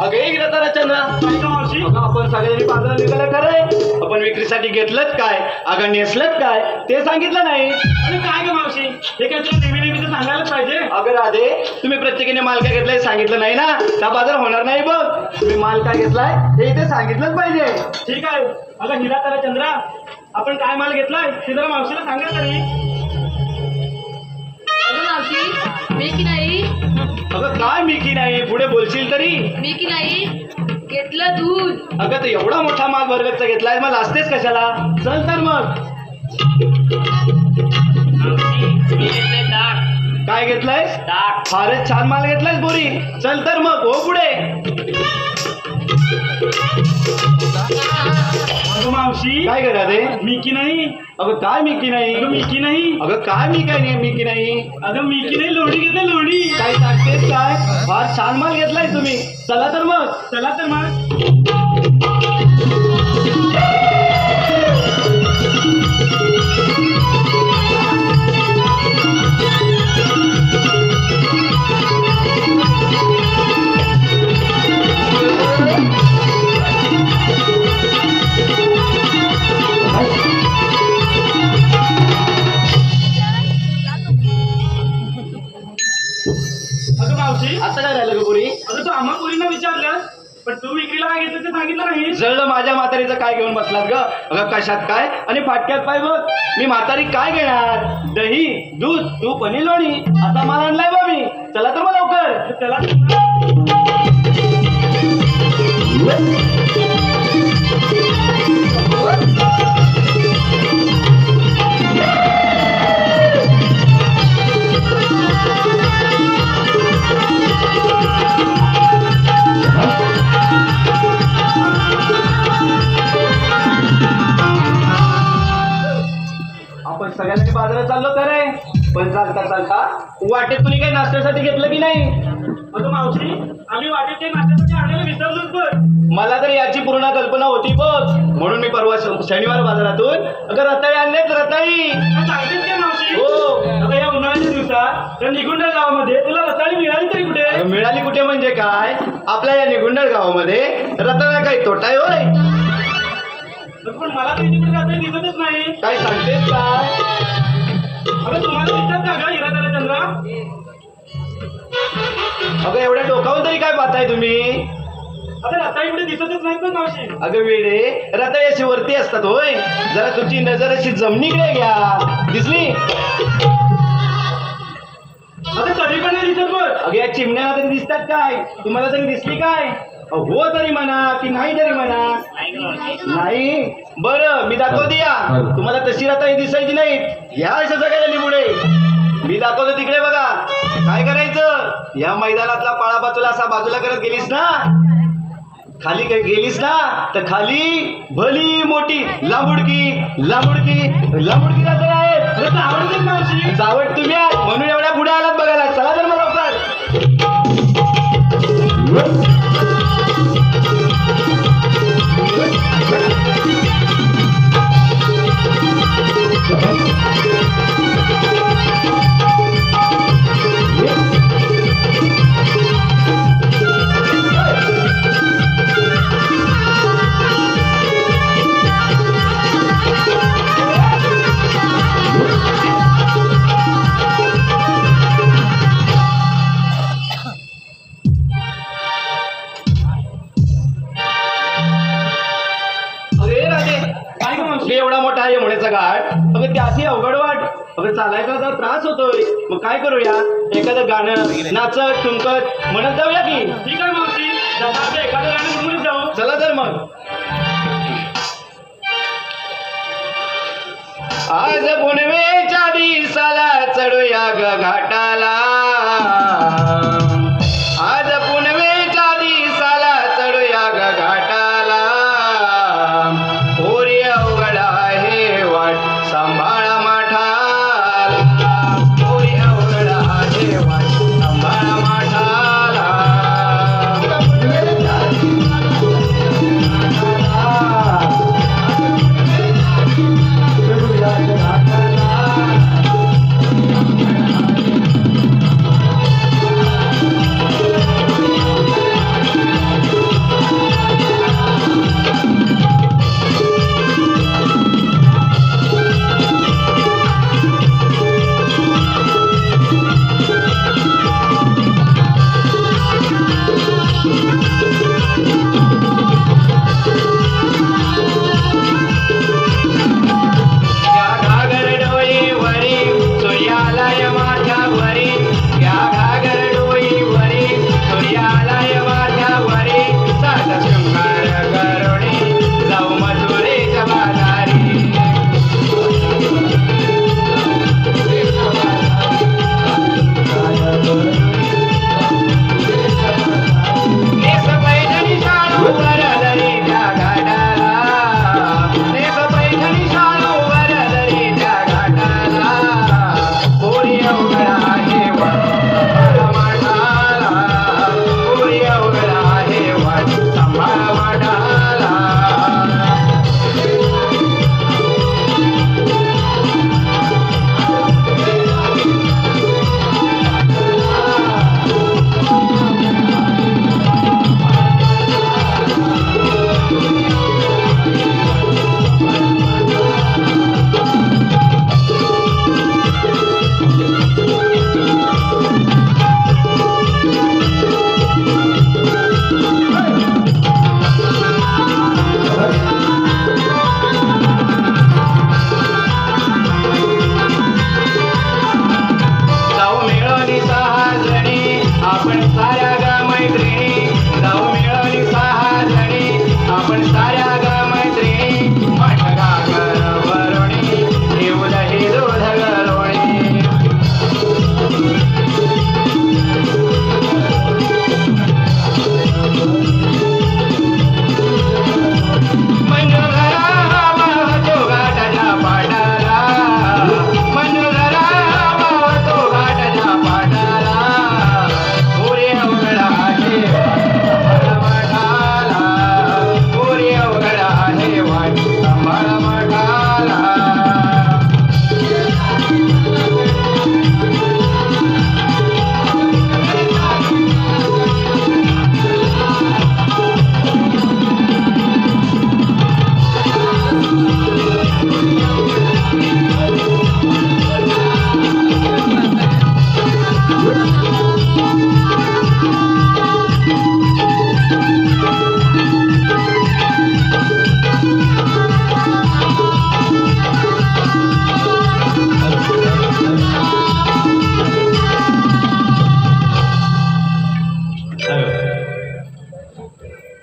अगं एक रतारा चंद्रा, आपण सगळ्यांनी बाजारात निघालं खरंय, आपण विक्रीसाठी घेतलंच काय, अगं नेसलंच काय ते सांगितलं नाही. आणि काय ग मावशी, हे काय तुला नेहमी सांगायलाच पाहिजे. अगं राधे, तुम्ही प्रत्येकाने माल काय घेतलाय सांगितलं नाही ना, त्या बाजार होणार नाही बघ. तुम्ही माल काय घेतलाय हे इथे सांगितलंच पाहिजे. ठीक आहे. अगं हिरा तारा चंद्रा, आपण काय माल घेतलाय ते जरा मावशीला सांगा तरी. अगं मावशी, मी की नाही, अगं काय मी की नाही, पुढे बोलशील तरी. मी की नाही घेतलं दूध. अगं तर एवढा मोठा माल वर्गाचा घेतलाय, मग असतेच कशाला. चल तर मग. काय घेतलायस? फारच छान माल घेतलायस बोरी. चल तर मग हो पुढे. अगं मावशी, काय करा रे, मी की नाही. अगं काय मी की नाही, अगं मी की नाही. अगं काय मी काय नाही, मी की नाही. अगं मी की नाही लोणी घेतलं, लोणी. काय सांगतेस काय, फार छान माल घेतलाय तुम्ही. चला तर मग. चला तर मग. अगं मावशी, आता काय राहिलं ग बोरी. अगं तू आम्हा पोरींना विचारलं, पण तू विक्रीला काय घेतलं ते सांगितलं नाही. जळलं माझ्या म्हातारीचं काय घेऊन बसलात ग. अगं कशात काय आणि फाटक्यात पाय बघ. मी म्हातारी काय घेणार, दही दूध तूप आणि लोणी असा माल आणलाय बा मी. चला तर मग लवकर. चला. आपण सगळ्यांनी बाजारात चाललो तर आहे, पण चालता चालता वाटेत तुम्ही काही नाश्त्यासाठी घेतलं की नाही. अगं मावशी, आम्ही वाटेत ते नाश्त्यासाठी आणलेलं विसरलोच बघ. मला तर याची पूर्ण कल्पना होती बघ, म्हणून मी परवा शनिवार बाजारातून अगं रताळी आणलेत, रताळी. काय सांगतेस काय मावशी? हो. आता या उन्हाळ्याच्या दिवसात त्या निगुंडा गावामध्ये तुला रताळी मिळाली तरी कुठे? अगं मिळाली कुठे म्हणजे काय, आपल्या या निगुंडळ गावामध्ये रताळा काही तोटा आहे होय. पण मला तर इथे कुठे रताळी दिसतच नाही. काय सांगतेस काय. अगं तुम्हाला दिसतात का ग हिरा तारा चंद्रा? अगं एवढ्या डोकावून तरी काय पाहताय तुम्ही. आता रताळी कुठे दिसतच नाही पण मावशी. अगं वेडे, रताळी अशी वरती असतात होय. जरा तुमची नजर अशी जमिनीकडे घ्या, दिसली. आता कधी पण नाही दिसत बघ. अगं या चिमण्या तरी दिसतात काय, तुम्हाला तरी दिसली काय. हो तरी म्हणा की नाही तरी म्हणा. नाही बरं, मी दाखवते या. तुम्हाला तशी रताळी दिसायची नाही, या अशा सगळ्या लिंबुडे. मी दाखवतो तिकडे बघा. काय करायचं, या मैदानातला पाळा बाजूला असा बाजूला करत गेलीस ना, खाली काही गेलीस ना, तर खाली भली मोठी लांबुडकी लांबुडकी लांबुडकी रताळी आहेत. तुला तर आवडतेच मावशी. चावट तुम्ही आहात म्हणून एवढ्या पुढे आलात बघायला. चला तर मला लवकर. अगं एवढा मोठा आहे यमुनेचा घाट, अगं त्याची अवघड वाट, अगं चालायचा जरा त्रास होतोय. मग काय करूया, एखादं गाणं नाचत तुमकत म्हणत जाऊया की. ठीक आहे मावशी, जाता आता एखादं गाणं म्हणून जाऊ. चला तर मग. आज पुनवेच्या दिवसाला चढूया ग घाटाला, आज पुनवेच्या दिवसाला चढूया ग घाटाला. पोरी अवघड आहे वाट सांभाळा माठाला, पोरी अवघड आहे वाट सांभाळा माठाला.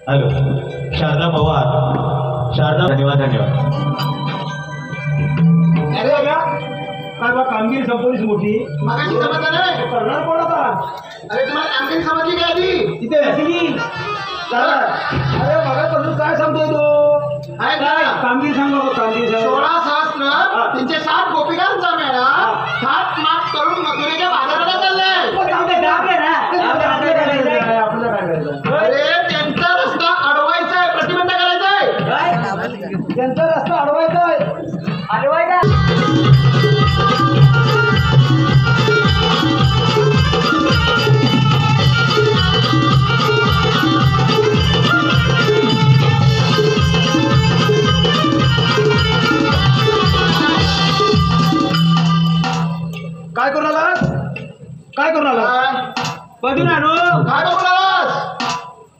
हॅलो, शारदा पवार. शारदा, धन्यवाद धन्यवाद. अरे बघा काय बा कामगिरी संपवलीच मोठी. मगाशी समजलं नाही? करणार कोण आता? अरे तुम्हाला कामगिरी समजली काय आधी? तिथे चला. अरे बघा कसं काय सांगतोय तो. आहे का? काय कामगिरी सांगा बघ, कामगिरी सांगा. 16 सहस्त्र त्यांचे 7 गोपिकांचा मेळा 7 माठ करून मथुरेच्या बाजाराला चाललाय. आपलं काय करायचं? अरे त्यांचा रस्ता अडवायचा आहे, प्रतिबंध करायचा आहे. त्यांचा रस्ता अडवायचा आहे. काय करून आलास? काय करून आलास? बघून आणू. काय बघून आलास?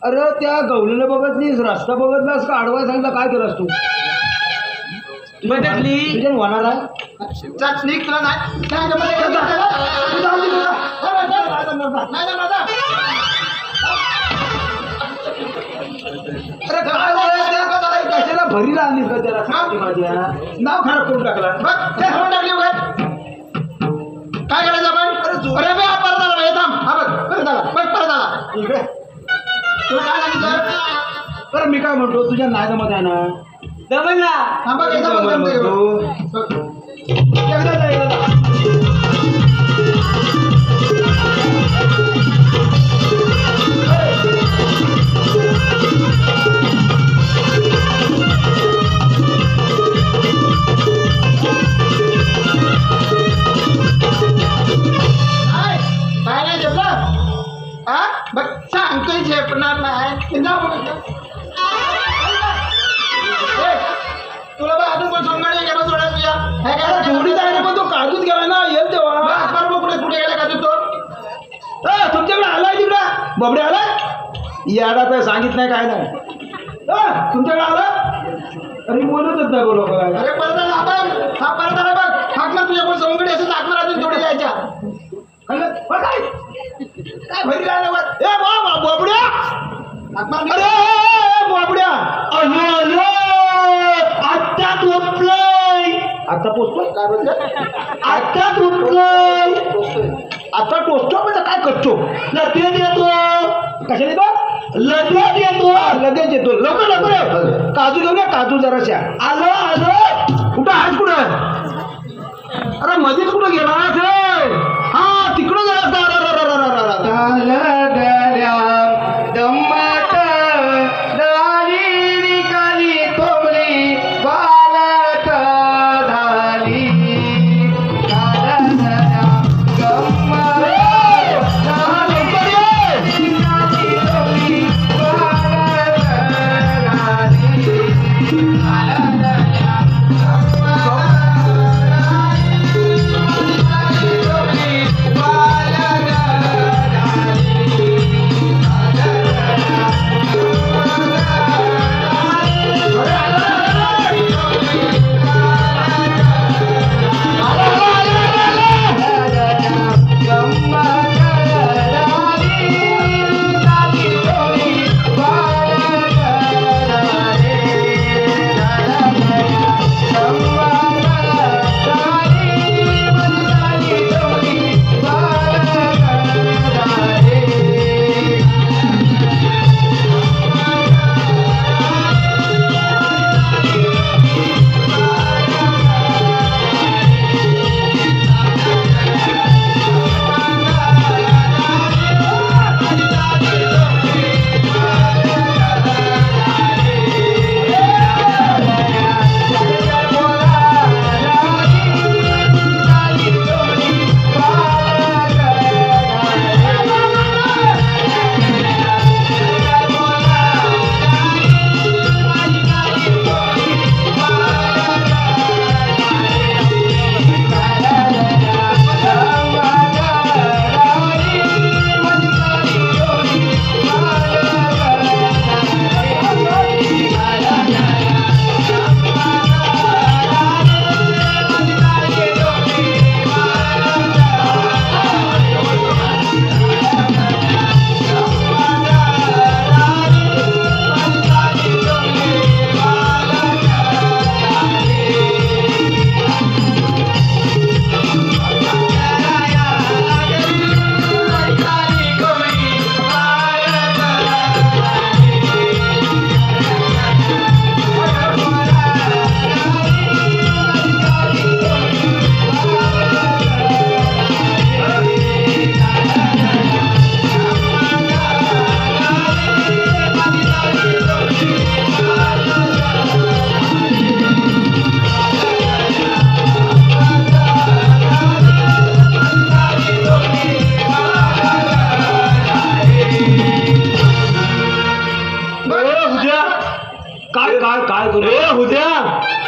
अरे त्या गवलीला बघत नाहीस, रस्ता बघत नाहीस का? आडवा सांगता काय केलास तू? बदलली तुझ्या होणार आहे निघ तुला नाही जमत आहे. जा, जा. तू जाऊ दे तुला. नाही ना माझा अरे काय बोलायचं? कशाला भरीला आणली का त्याला सांगते माझ्या नाव खराब करून टाकला बघ ते म्हणून टाकली उगाच. काय करायचं आपण अरे बे, हा परत आला बे, थांब हा बघ परत आला बघ परत आला इकडे तुला काय सांगितलं बरं मी काय म्हणतो तुझ्या नाही जमत आहे ना जमल ना हा बघ एकदा बघ, जमतंय का बघ. बघ. एकदा जा, एकदा जा. काय नाही झेपलं हा बघ सांगतोय झेपणार नाही जा बघ. ए, तुला बघ अजून कोण सोंगाडी आहे का बघ थोड्या तुझ्या हे काय जोडीच आहे ना पण तो काजूच गेला ना येईल तेव्हा बरं कुठे कुठे गेला का तू तो तुमच्याकडे आलाय तिकडे बबडे आलाय याला तर सांगित नाही काय नाही तुमच्याकडे आला अरे बोलतच नाही बोलो काय अरे परत आला हा बघ हा परत आला बघ हाकणार तुझ्या कोण सोंगडी असं टाकणार अजून थोडी यायच्या काय भरी राहिला बा? ए बा बबड्या हाकमार अरे बाबड्या आता टोचलंय आता पोचतो काय बोलतो आता टोचलंय आता टोचतो म्हणजे काय करतो लगेच येतो कशा येतो लगेच येतो लगेच येतो लवकर लवकर ये. काजू घेऊन या काजू जराशा आलो आलो कुठं आहेस कुठं अरे मध्येच कुठं गेला हा तिकडं जरा दम्मट दारी विकाली कोंबडी बालत झाली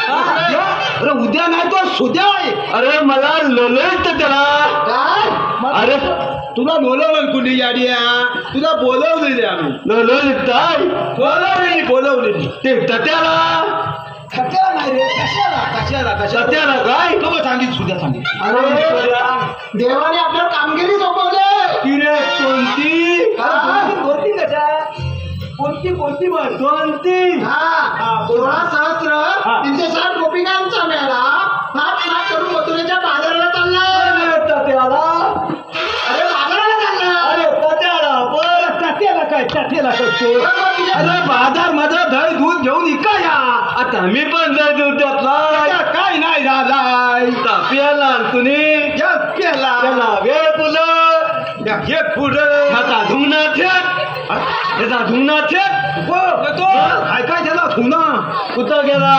उद्या नाही तो सुद्या आहे. अरे मला लोलत त्याला. काय अरे तुला बोलवलं कुणी याडिया तुला बोलवलेली आम्ही लोलत बोलवलेली ते त्याला खट्याला नाही रे कशाला सत्याला काय तो सांगितलं सुद्धा सांगितलं अरे देवाने आपल्याला कामगिरी सोपवली. तिने कोणती कोणती कशा कोणती म्हण कोणती 16,000 360 गोपिकांचा मेळा नाच नाच करून मथुरेच्या बाजाराला चाललाय. त्याला अरे बाजाराला चाललाय. त्याला काय करतो अरे बाजार माझा दही दूध घेऊन इकाया आता मी पण दही दूध त्यातला काय नाही झालाय तापियाला तुम्ही केला त्याला वेळ पुलं हे पुढं माझा धुना थेट त्याचा धुना थेट काय त्याला धुना कुठं गेला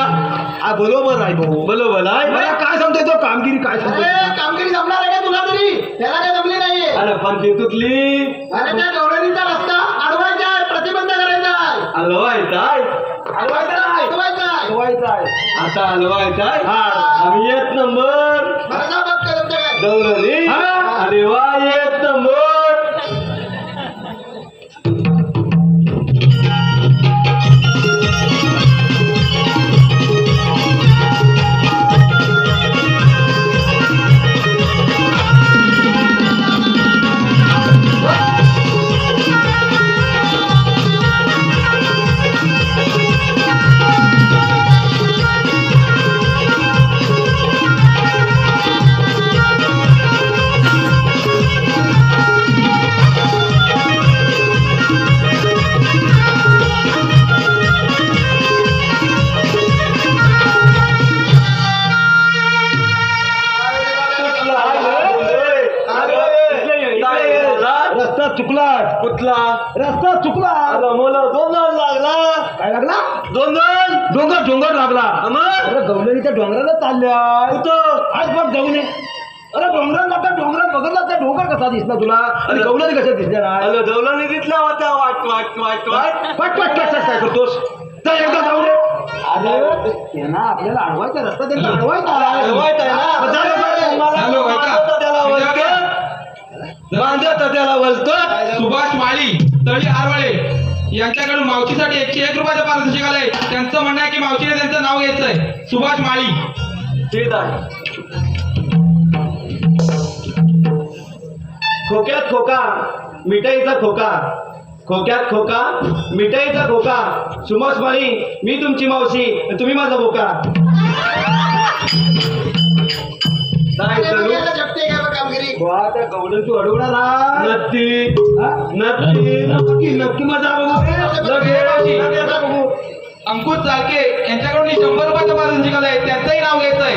बरोबर आहे भाऊ बरोबर आहे मला काय सांगतोय तो कामगिरी काय सांगतोय अरे कामगिरी जमणार आहे का तुला तरी? त्याला काय जमली नाहीये. अरे पण ती तुटली अरे त्या गवळणीचा रस्ता अडवायचा आहे, प्रतिबंध करायचा आहे. हलवायचा आता हलवायचा आम्ही एक नंबर बरं का बघ काय जमतं काय? दौलनी अरे वा एक नंबर रस्ता चुकला कुठला रस्ता चुकला मला दोन लागला काय लागला डोंगर लागला अरे गवलणीच्या डोंगराला चालल्या कुठं आज बघ जाऊ नये अरे डोंगरात बघितला त्या डोंगर कसा दिसला तुला आणि गवलणी कशा दिसल्या अरे गवलणी दिसला होता वाट काय करतोस तर एकदा जाऊ नये अरे त्यांना आपल्याला अडवायचा रस्ता त्यांना त्याला वलतो सुभाष माळी तळी आरवाळे यांच्याकडून मावशीसाठी 101 रुपयाचं पारितोषिक आलंय. त्यांचं म्हणणं आहे की मावशीने त्यांचं नाव घ्यायचंय. सुभाष माळी. ठीक आहे. खोक्यात खोका मिठाईचा खोका खोक्यात खोका मिठाईचा खोका सुभाष माळी मी तुमची मावशी तुम्ही माझा बोका याला जपते का बघ कामगिरी? त्या गवडन तू अडवणार नक्की माझा बघू अंकुश चालके यांच्याकडून 100 रुपयाचं पारितोषिक आलंय. त्यांचंही नाव घ्यायचंय.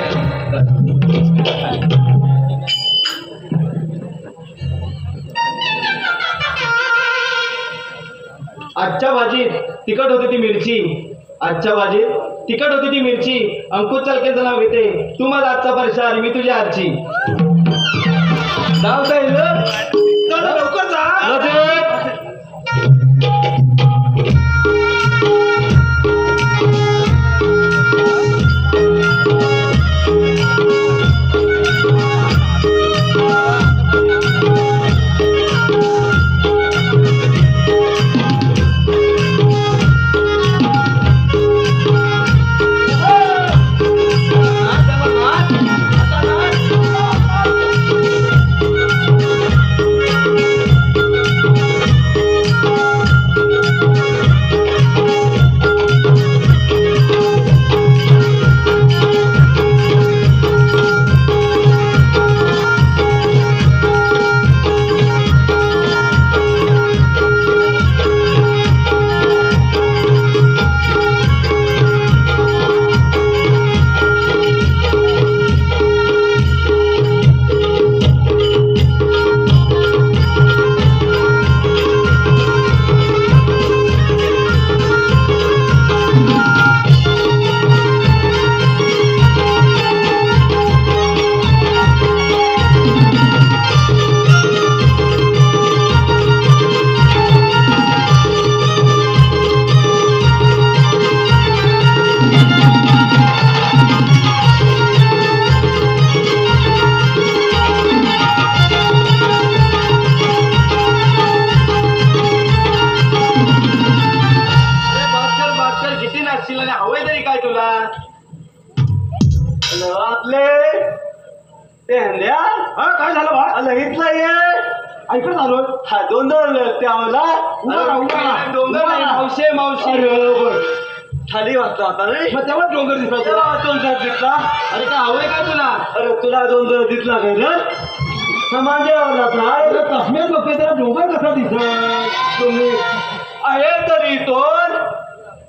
आजच्या भाजीत तिखट होती ती मिरची आजच्या भाजीत तिखट होती ती मिरची अंकुश चालकेचं नाव घेते तू माझा आजचा परशा आणि मी तुझी आरची नाव काय लवकर जा आपले ते हंड्या हा काय झालं बा आलं इथलं ये ऐकत आलो हा दोंदर त्यावला उभा राहा, उभा राहा. डोंगर उभा राहा. मावशे मावशी खाली वाजता आता नाही मग तेव्हा डोंगर दिसला तुला. तेव्हा दोंदर दिसला अरे काय हवंय काय तुला अरे तुला दोंदर दिसला काय रे समाजावर अरे कसमेच बघते त्याला डोंगर कसा दिसत तुम्ही आहे तरी तो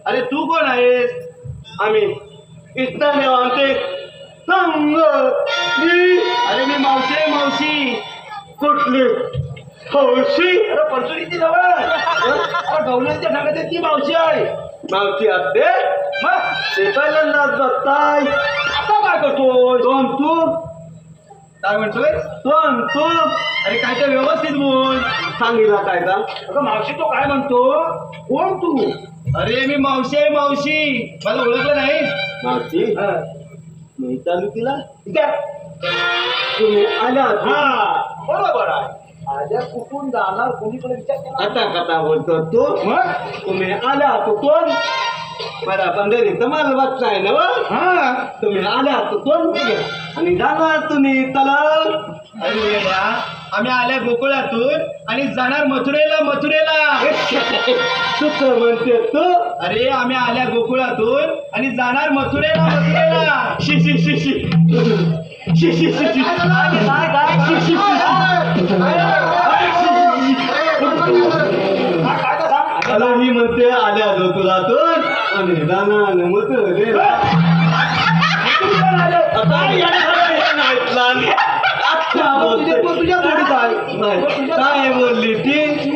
अरे तू कोण आहेस आम्ही इथं आमचे संघ मी अरे मी मावशी मावशी कुठली हौशी अरे परचुरीची जवळ अरे गवल्यांच्या ठाण्यात ती मावशी आहे मावशी असते मग ते पहिल्यांदाच बघताय आता काय करतोय दोन तू काय म्हणतोय दोन तू अरे काय ते व्यवस्थित बोल सांगितला काय का अगं मावशी तो काय म्हणतो कोण तू अरे मी मावशी आहे मावशी मला ओळखलं नाही मावशी हा. मी चालू केला इथे. तुम्ही आल्या हा बरोबर आहे आल्या कुठून जाणार कोणीकडे विचार केला आता कथा बोलतो तू मग तुम्ही आल्या कुठून बरा पंढरी तुम्हाला बघताय ना बरं? हा तुम्ही आल्या कुठून आणि जाणार तुम्ही तलाव अरे वेड्या, आम्ही आल्या गोकुळातून आणि जाणार मथुरेला सुख म्हणते तू अरे आम्ही आल्या गोकुळातून आणि जाणार मथुरेला शी शी शी शी शी शी शी शी मला मी म्हणते आल्या गोकुळातून आणि जाणार मथुरेला तुझ्या जोडीत आहे काय बोलली ती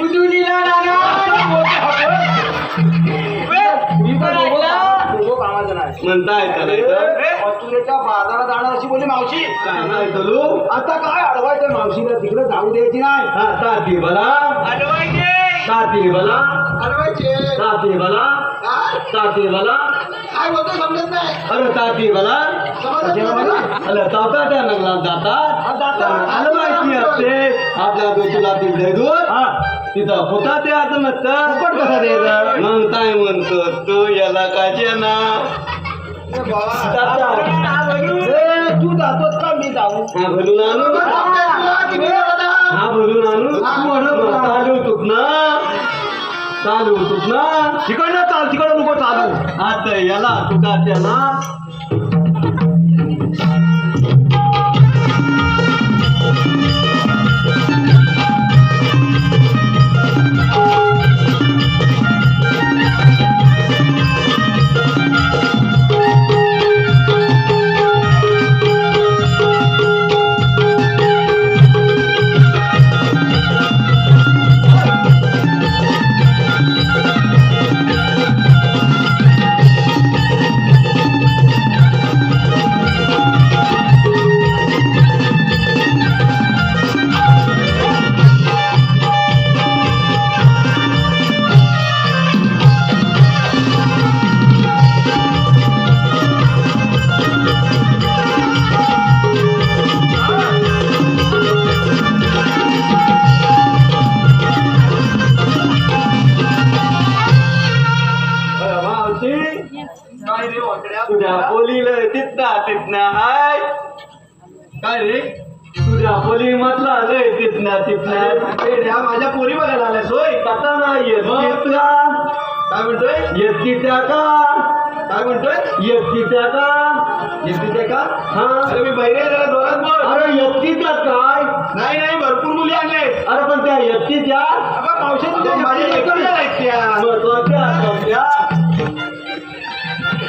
कामाचं नाही म्हणताय करायचं मथुरेच्या बाजारात जाणार अशी बोलली मावशी काय नाही करू आता काय अडवायचं मावशीला तिकडे जाऊ द्यायची नाही हा ताती बला ताती बला अडवायचे ताती बला ताती बला काय बोलतो समजत नाही अरे ताती बला अरे ताता त्या नगला जातात आलं माहिती असते आपल्या तुला तिथे दूर तिथं होता ते आता नसतं फुकट कसा द्यायचा? मग काय म्हणतो तू याला काचे ना तू जातोस का मी जाऊ हा भरून आणू हा भरून आणू चालू होतोस ना चालू होतोस ना तिकडनं चाल तिकडं नको चालू आता याला तुका त्याला काय रे वाकड्या तुझ्या बोलीला तिथना हाय काय रे तुझ्या बोली म्हटला रे तिथना माझ्या पोरी बघायला आल्यास होय कथा नाही येत का काय म्हणतोय येते त्या का काय म्हणतोय येते त्या का येते ते का हा अरे मी बहिरे आहे, जरा जोरात बोल अरे येतीच्या काय नाही नाही भरपूर मुली आणले अरे पण त्या येतीच्या मावशी तुझ्या माझ्या एकट्या आहेत त्या कोणत्या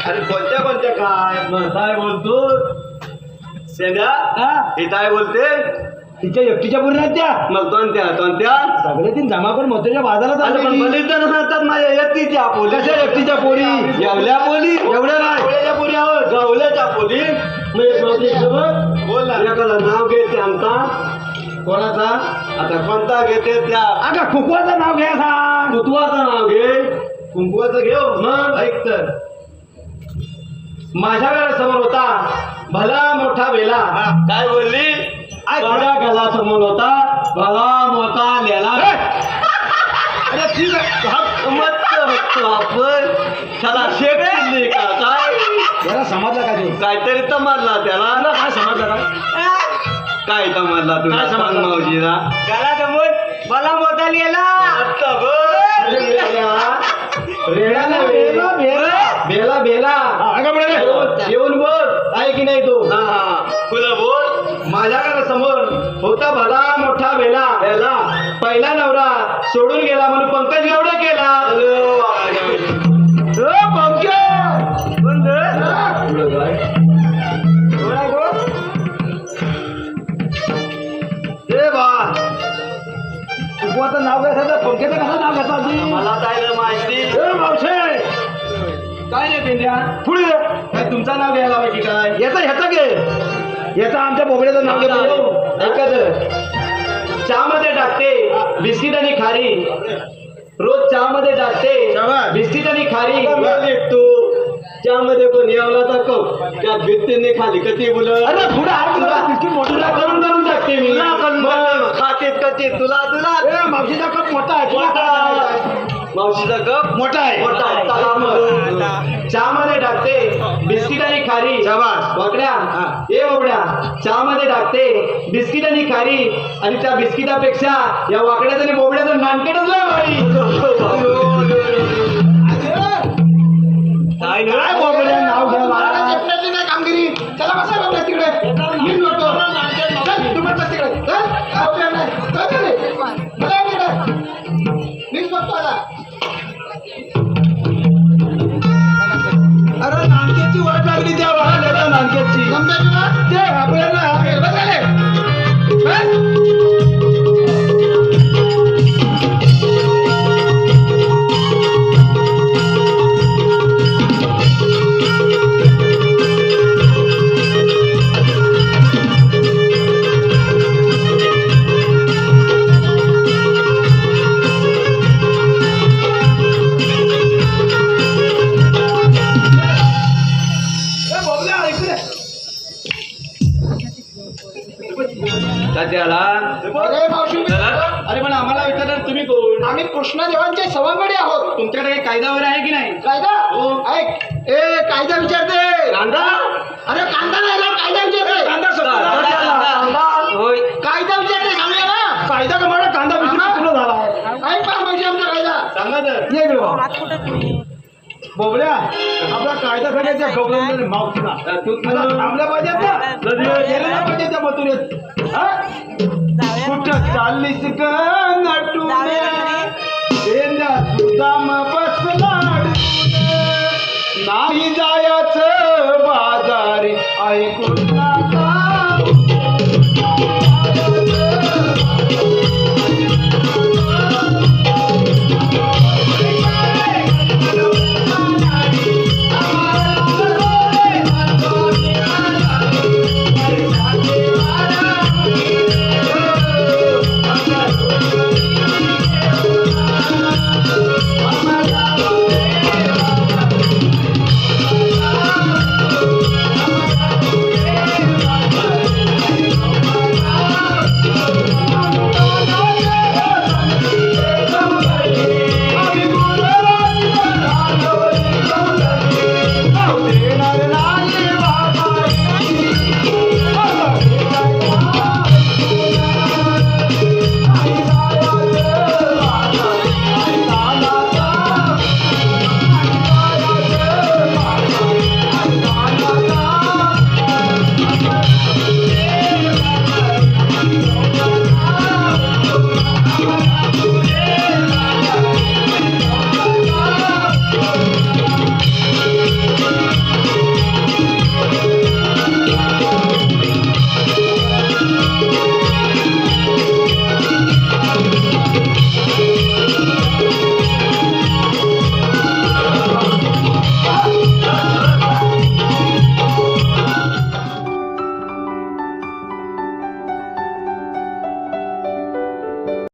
अरे कोणत्या काय मग काय बोलतो सेंद्या हे काय बोलते तिच्या एकटीच्या पोरी आहेत त्या मग कोणत्या सगळे तीन जमा करून मथुरेच्या बाजारात अरे पण आले बलिदान म्हणतात माझ्या येतीच्या बोली कशा एकटीच्या पोरी एवढ्या बोली एवढ्या नाही गवळ्याच्या पोरी आहोत गवल्याच्या पोरी बोल ना एकाला नाव घेते आमचा कोणाचा आता कोणता घेते त्या अगं कुकवाचं नाव घ्या सांग कुतवाचं नाव घे कुंकवाचं घेऊ मग ऐक तर माझ्या घरासमोर होता भला मोठा बेला काय बोलली माझ्या गला समोर होता भला मोठा लेला अरे ठीक आहे मत बघतो आपण त्याला शेक दिली का काय जरा त्याला समजलं काय ते? काहीतरी तमारला त्याला तुला काय समजलं काय? काय तमारला तुला काय समजलं? सांग मावशीला त्याला जमून मला मोठा लिहिला रेड्याला बेला बेला येऊन बोल आहे की नाही तू तुला बोल माझ्याकडे समोर होता भला मोठा बेला बेला पहिला नवरा सोडून गेला म्हणून पंकज एवढं केला कुकवाचं नाव घ्यायचं पंख्याचं कसं नाव घ्यायचं आधी? मला काय माहिती मावशे काय नाही पेंड्या पुढे ये. काय तुमचं नाव घ्यायला पाहिजे काय ह्याचं घे याचं आमच्या बोबड्याचं नाव घेतो ऐकत चहामध्ये टाकते बिस्किट आणि खारी रोज चहामध्ये टाकते शाबास. बिस्किट आणि खारी तू चहामध्ये पण यावला तर कप त्या भित्तीने खाली कधी बोलत अरे पुढे हात तुला बिस्किट मोठं तुला करून करून टाकते मी खातेत कधी तुला तुला मावशीचा कप मोठा आहे तुला काय करायचं? मावशीचा कप मोठा आहे मोठा आहे. चला मग. चहामध्ये टाकते बिस्किट आणि खारी शाबास. बोकड्या ए बोकड्या चहामध्ये टाकते बिस्किट आणि खारी आणि त्या बिस्किटापेक्षा या वाकड्याचं आणि बोबड्याचं नानकेटच लय भारी. काय बोबड्या नाव घ्यायला चेपण्याची नाही कामगिरी चला बसा बाबा तिकडे मी नव्हतो चल तुम्ही बस तिकडे चल काय उपयोग नाही चल तिकडे. बघा तिकडे मीच बघतो आता अरे नानकेची वाट लागली त्या वाहनाला नानकेची समजायचं ना ते आपल्याला बस आले बस त्याला अरे मावशी अरे पण आम्हाला विचारणार तुम्ही कोण आम्ही कृष्णदेवांचे सवंगडी आहोत तुमच्याकडे काही कायदा वगैरे आहे की नाही कायदा ऐक ए कायदा विचारते कांदा अरे कांदा नाही ना कायदा विचारते होय कायदा विचारते सांगूया ना कायदा कमाडा कांदा बिस्किट पूर्ण झाला ऐक पहा मावशी आमचा कायदा सांगा तर ये गे बोबड्या आपला कायदा सगळ्याच्या बोबड्या मावशीला तू आता थांबल्या पाहिजेत ना गेल्या नाही पाहिजे त्या मथुरेत हा? कुठं चाललीस ग नटून सुदाम बसला नाही जायचं बाजारी ऐकून